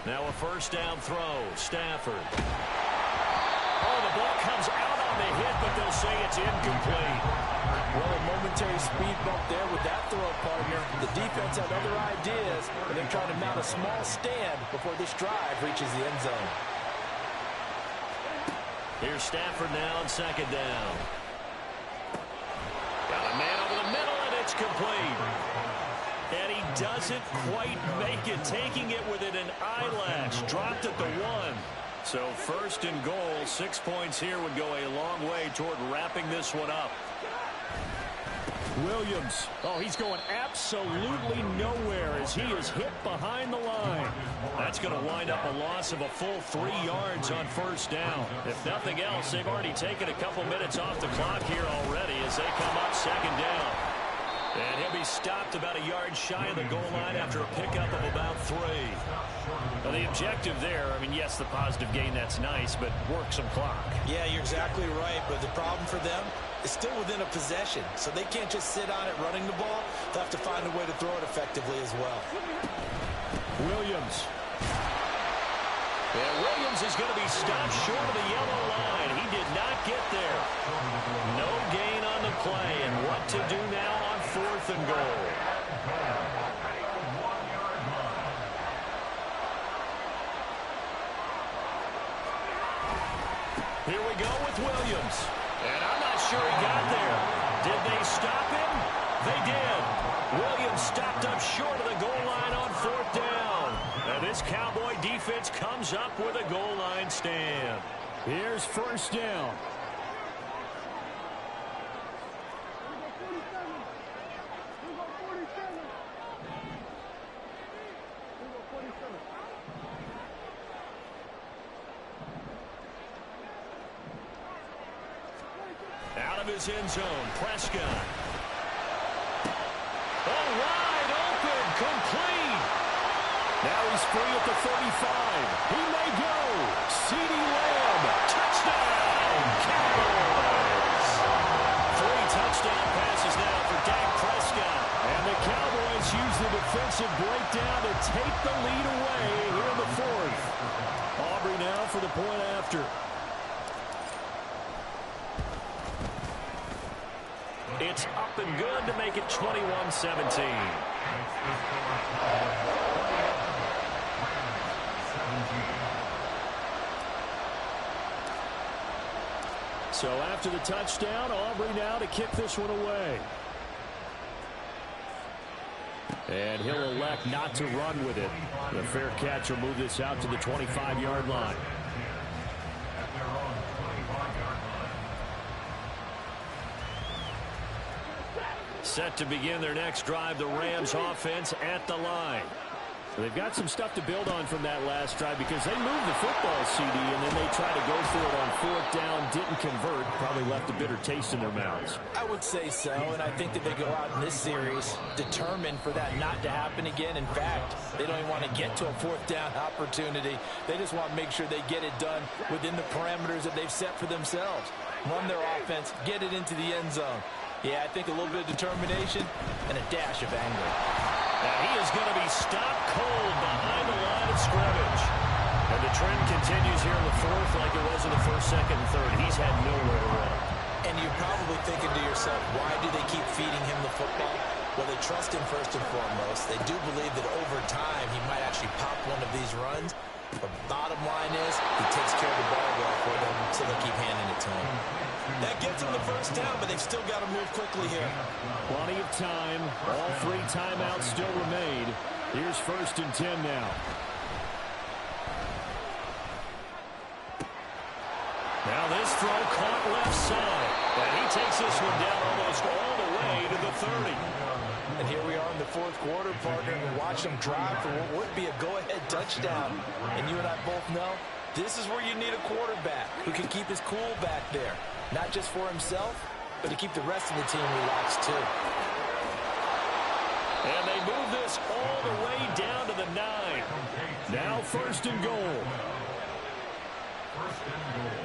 Now a first down throw. Stafford. Oh, the ball comes out on the hit, but they'll say it's incomplete. Well, a momentary speed bump there with that throw, partner. The defense had other ideas, and they're trying to mount a small stand before this drive reaches the end zone. Here's Stafford now on 2nd down. Got a man over the middle, and it's complete. And he doesn't quite make it, taking it within an eyelash. Dropped at the 1. So 1st and goal, 6 points here would go a long way toward wrapping this one up. Williams. Oh, he's going absolutely nowhere as he is hit behind the line. That's going to wind up a loss of a full 3 yards on 1st down. If nothing else, they've already taken a couple minutes off the clock here already as they come up 2nd down. And he'll be stopped about a yard shy of the goal line after a pickup of about 3. Well, the objective there, I mean, yes, the positive gain, that's nice, but work some clock. Yeah, you're exactly right, but the problem for them is still within a possession, so they can't just sit on it running the ball. They'll have to find a way to throw it effectively as well. Williams. And Williams is going to be stopped short of the yellow line. He did not get there. No gain on the play, and what to do now on 4th and goal. Here we go with Williams. And I'm not sure he got there. Did they stop him? They did. Williams stopped up short of the goal line on 4th down. And this Cowboy defense comes up with a goal line stand. Here's 1st down. Out of his end zone, Prescott. Oh, wide open, complete. Now he's free at the 35. He may go. CeeDee Lamb, touchdown, Cowboys. 3 touchdown passes now for Dak Prescott. And the Cowboys use the defensive breakdown to take the lead away here in the 4th. Aubrey now for the point after. It's up and good to make it 21-17. So after the touchdown, Aubrey now to kick this one away. And he'll elect not to run with it. The fair catch will move this out to the 25-yard line. Set to begin their next drive, the Rams offense at the line. They've got some stuff to build on from that last drive because they moved the football, CD, and then they tried to go for it on 4th down, didn't convert, probably left a bitter taste in their mouths. I would say so, and I think that they go out in this series determined for that not to happen again. In fact, they don't even want to get to a 4th down opportunity. They just want to make sure they get it done within the parameters that they've set for themselves. run their offense, get it into the end zone. Yeah, I think a little bit of determination and a dash of anger. Now he is going to be stopped cold behind the line of scrimmage. And the trend continues here in the fourth like it was in the first, second, and third. He's had nowhere to run. And you're probably thinking to yourself, why do they keep feeding him the football? Well, they trust him first and foremost. They do believe that over time he might actually pop one of these runs. But the bottom line is he takes care of the ball well for them, so they keep handing it to him. That gets them the first down, but they've still got to move quickly here. Plenty of time. All 3 timeouts still remain. Here's 1st and 10 now. Now this throw caught left side. And he takes this one down almost all the way to the 30. And here we are in the fourth quarter, partner, and watch them drive for what would be a go-ahead touchdown. And you and I both know this is where you need a quarterback who can keep his cool back there. Not just for himself, but to keep the rest of the team relaxed too. And they move this all the way down to the 9. Now 1st and goal. First and goal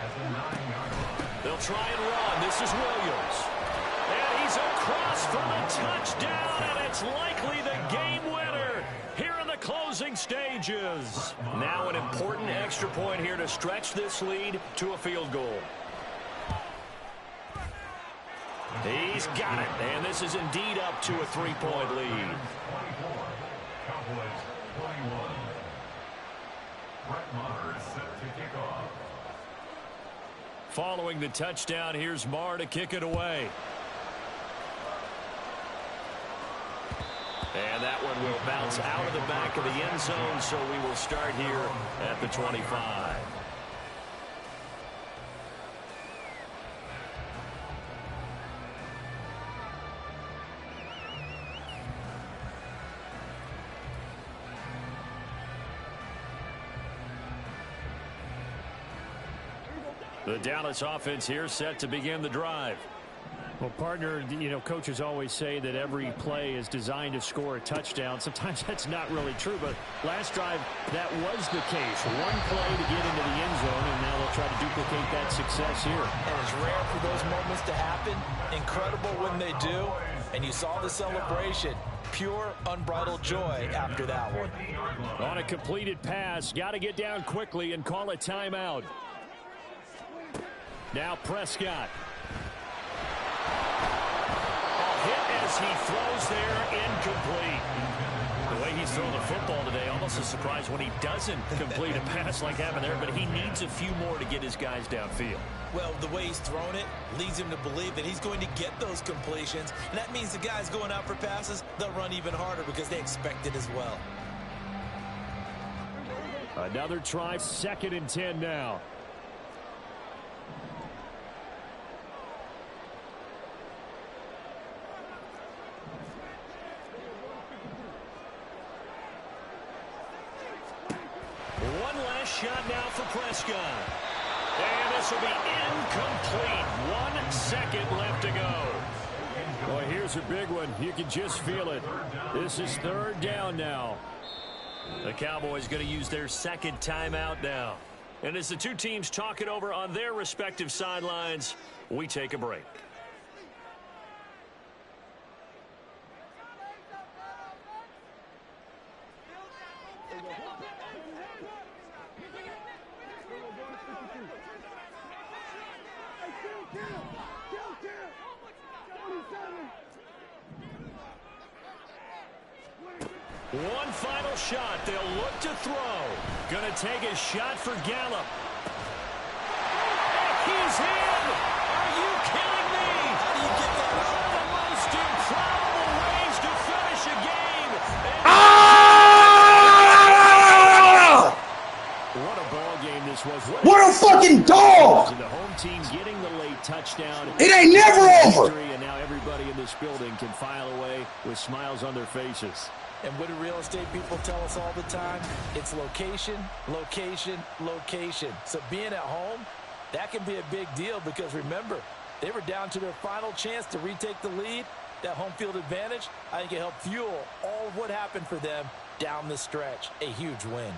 at the 9-yard line. They'll try and run. This is Williams. And he's across for the touchdown, and it's likely the game winner here in the closing stages. Now an important extra point here to stretch this lead to a field goal. He's got it, and this is indeed up to a 3-point lead. 24. Cowboys 21. Brett Maher is set to kick off. Following the touchdown, here's Maher to kick it away. And that one will bounce out of the back of the end zone, so we will start here at the 25. The Dallas offense here set to begin the drive. Well, partner, you know, coaches always say that every play is designed to score a touchdown. Sometimes that's not really true, but last drive, that was the case. One play to get into the end zone, and now they'll try to duplicate that success here. And it's rare for those moments to happen. Incredible when they do. And you saw the celebration. Pure, unbridled joy after that one. On a completed pass, got to get down quickly and call a timeout. Now Prescott. Hit as he throws there, incomplete. The way he's throwing the football today, almost a surprise when he doesn't complete a pass like happened there, but he needs a few more to get his guys downfield. Well, the way he's thrown it leads him to believe that he's going to get those completions, and that means the guys going out for passes, they'll run even harder because they expect it as well. Another try, 2nd and 10 now. One last shot now for Prescott. And this will be incomplete. 1 second left to go. Boy, here's a big one. You can just feel it. This is 3rd down now. The Cowboys going to use their 2nd timeout now. And as the two teams talk it over on their respective sidelines, we take a break. One final shot. They'll look to throw. Gonna take a shot for Gallup. And he's in! Are you kidding me? How do you get that One of the most improbable ways to finish a game. What a ball game this was. What a fucking dog! The home team getting the late touchdown. It ain't never over. And now everybody in this building can file away with smiles on their faces. And what do real estate people tell us all the time? It's location, location, location. So being at home, that can be a big deal because remember, they were down to their final chance to retake the lead. That home field advantage, I think it helped fuel all of what happened for them down the stretch. A huge win.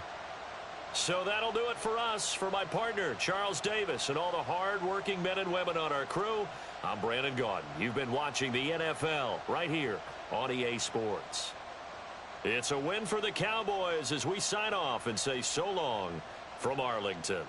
So that'll do it for us. For my partner, Charles Davis, and all the hard-working men and women on our crew, I'm Brandon Gaudin. You've been watching the NFL right here on EA Sports. It's a win for the Cowboys as we sign off and say so long from Arlington.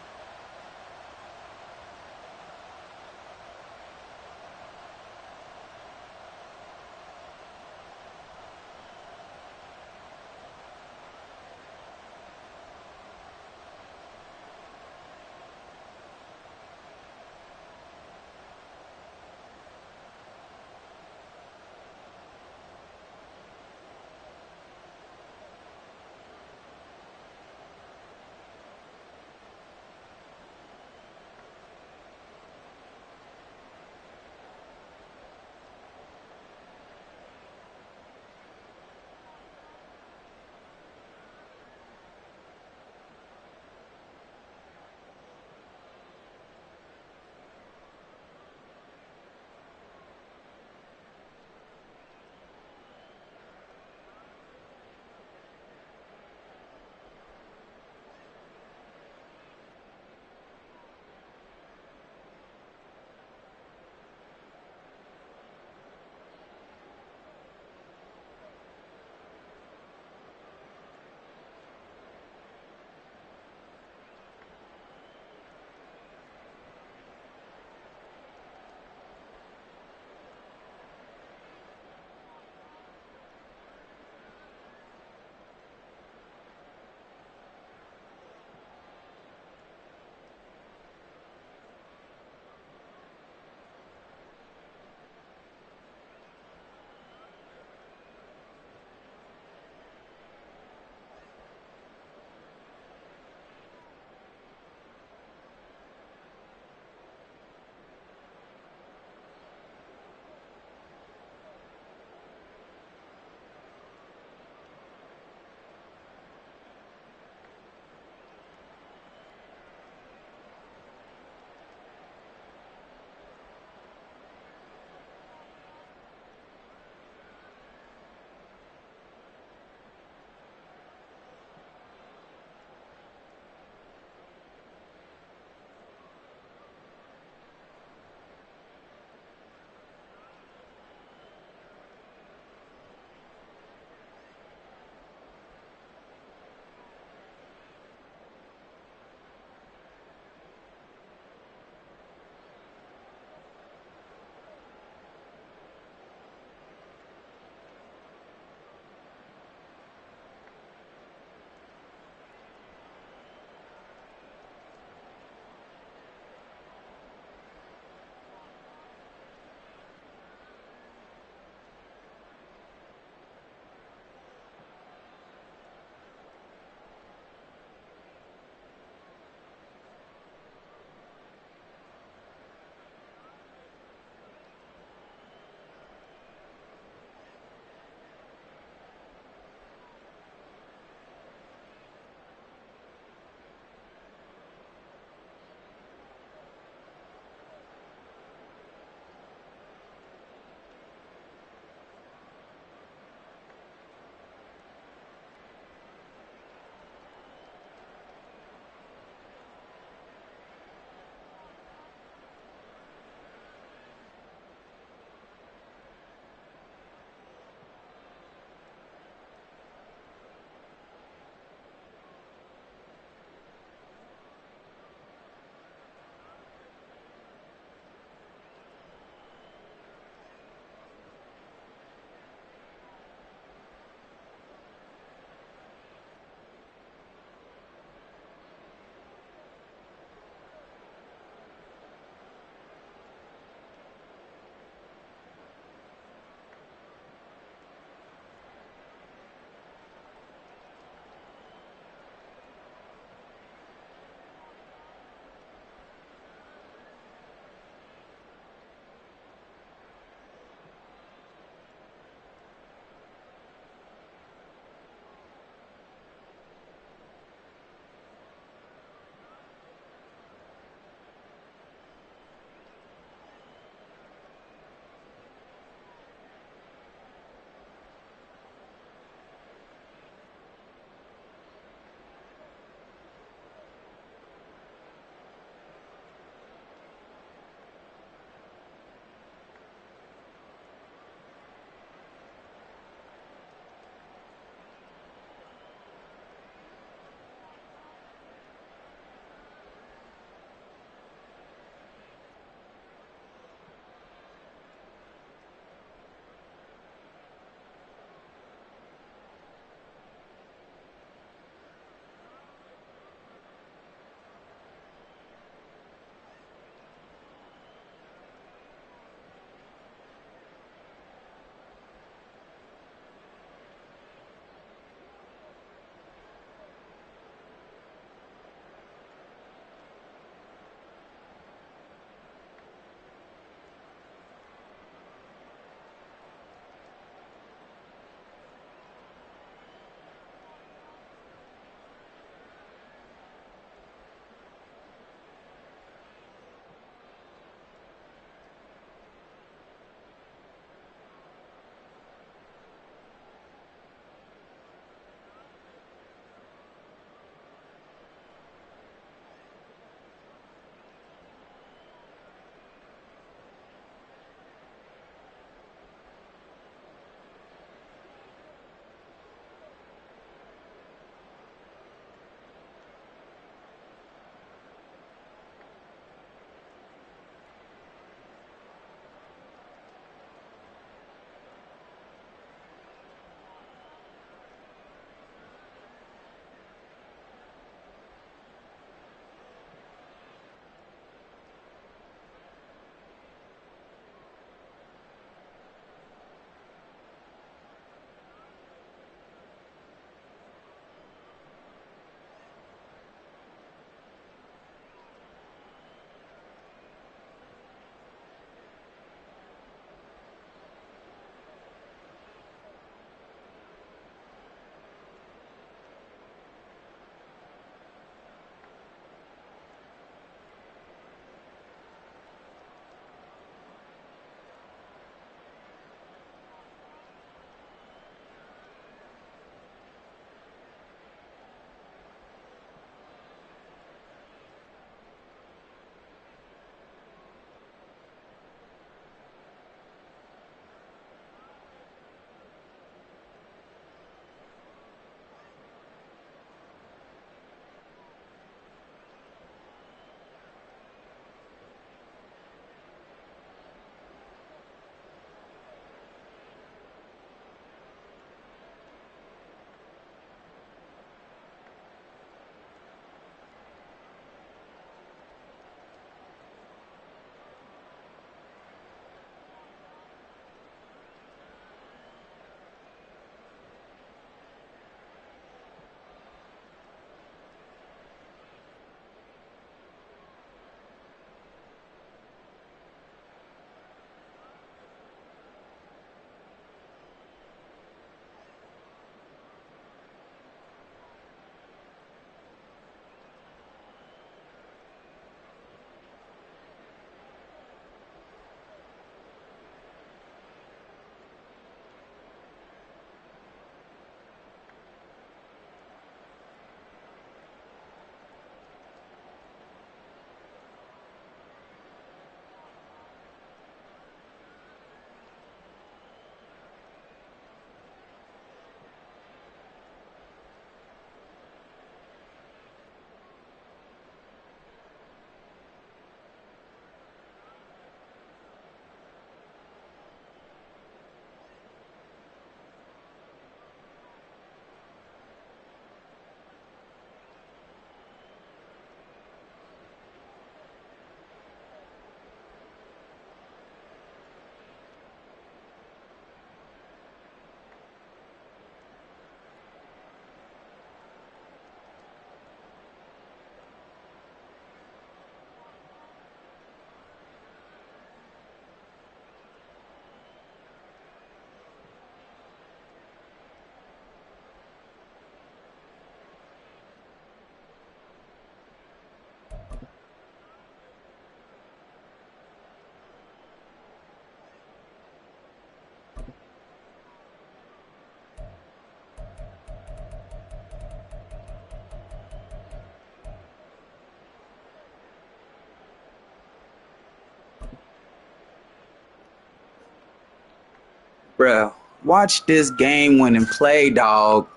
Bruh, watch this game-winning play, dog.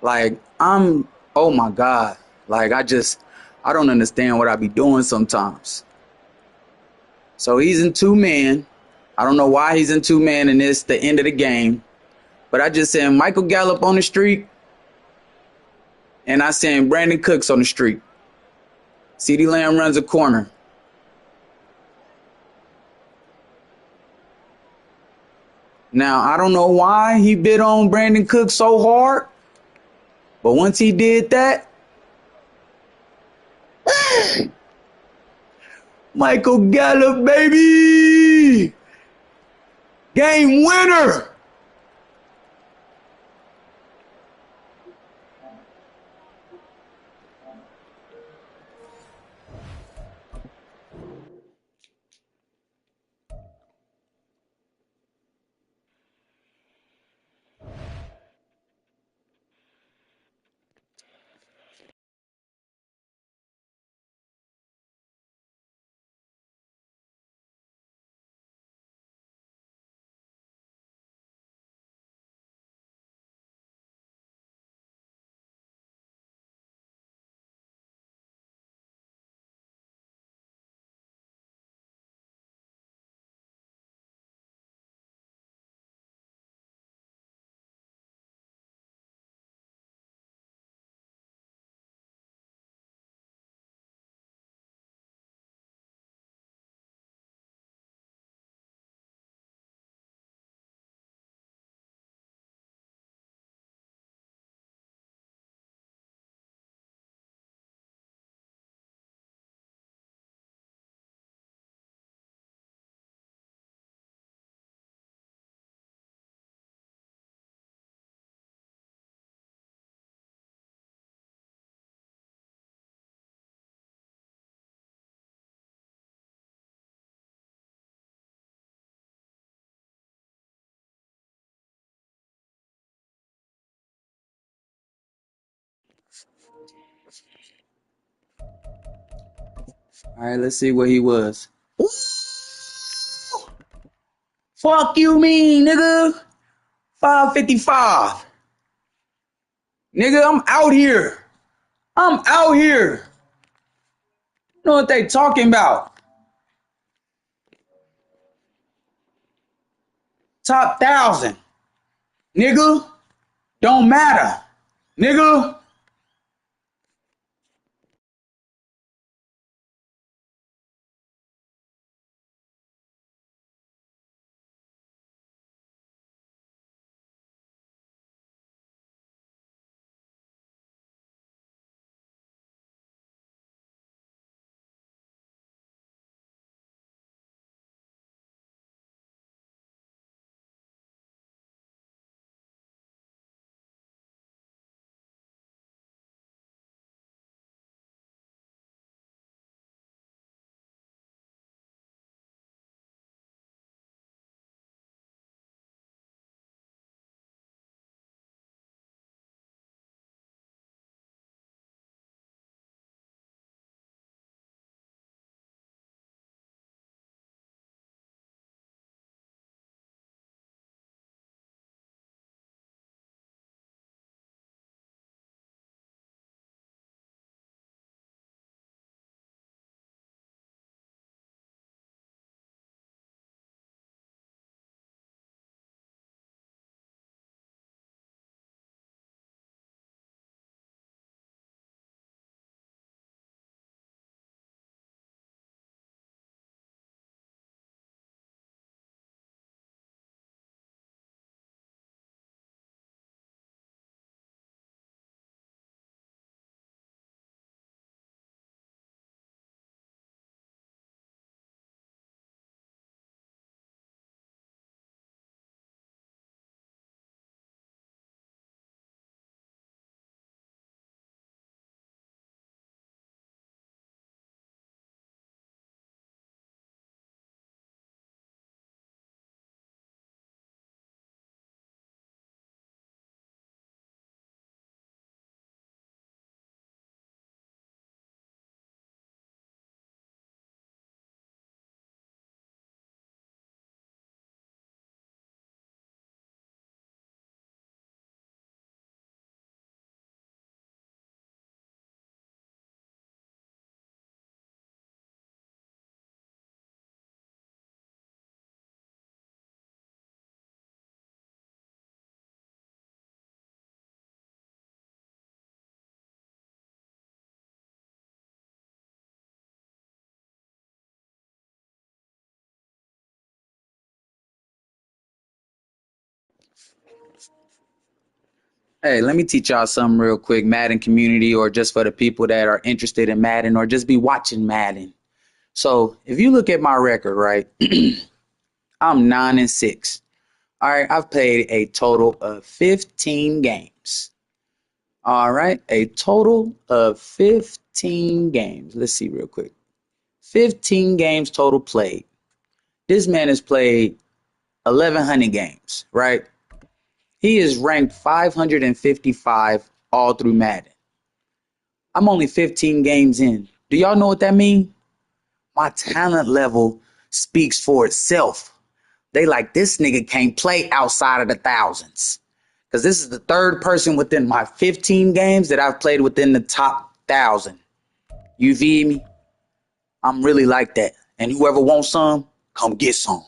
Like, oh my God. Like, I don't understand what I be doing sometimes. So he's in two men. I don't know why he's in two men and it's the end of the game. But I just sent Michael Gallup on the street. And I sent Brandon Cooks on the street. CeeDee Lamb runs a corner. Now, I don't know why he bit on Brandon Cooks so hard. But once he did that, Michael Gallup, baby! Game winner! All right, let's see what he was. Ooh! Fuck you mean, nigga? 555. Nigga, I'm out here. I'm out here. You know what they talking about? Top 1,000. Nigga, don't matter. Nigga. Hey, let me teach y'all something real quick, Madden community, or just for the people that are interested in Madden or just be watching Madden. So if you look at my record, right, I'm 9-6. All right, I've played a total of 15 games. All right, a total of 15 games. Let's see real quick. 15 games total played. This man has played 1,100 games, right? He is ranked 555 all through Madden. I'm only 15 games in. Do y'all know what that means? My talent level speaks for itself. They like, this nigga can't play outside of the thousands. Because this is the third person within my 15 games that I've played within the top 1,000. You feel me? I'm really like that. And whoever wants some, come get some.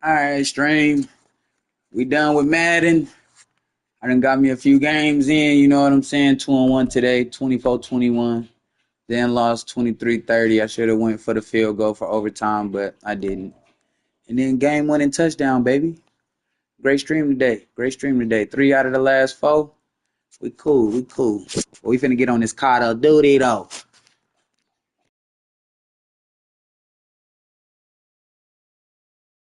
All right, stream. We done with Madden. I done got me a few games in, you know what I'm saying? 2-1 today, 24-21. Then lost 23-30. I should have went for the field goal for overtime, but I didn't. And then game winning touchdown, baby. Great stream today. Great stream today. 3 out of the last 4. We cool. We cool. But we finna get on this Call of Duty though.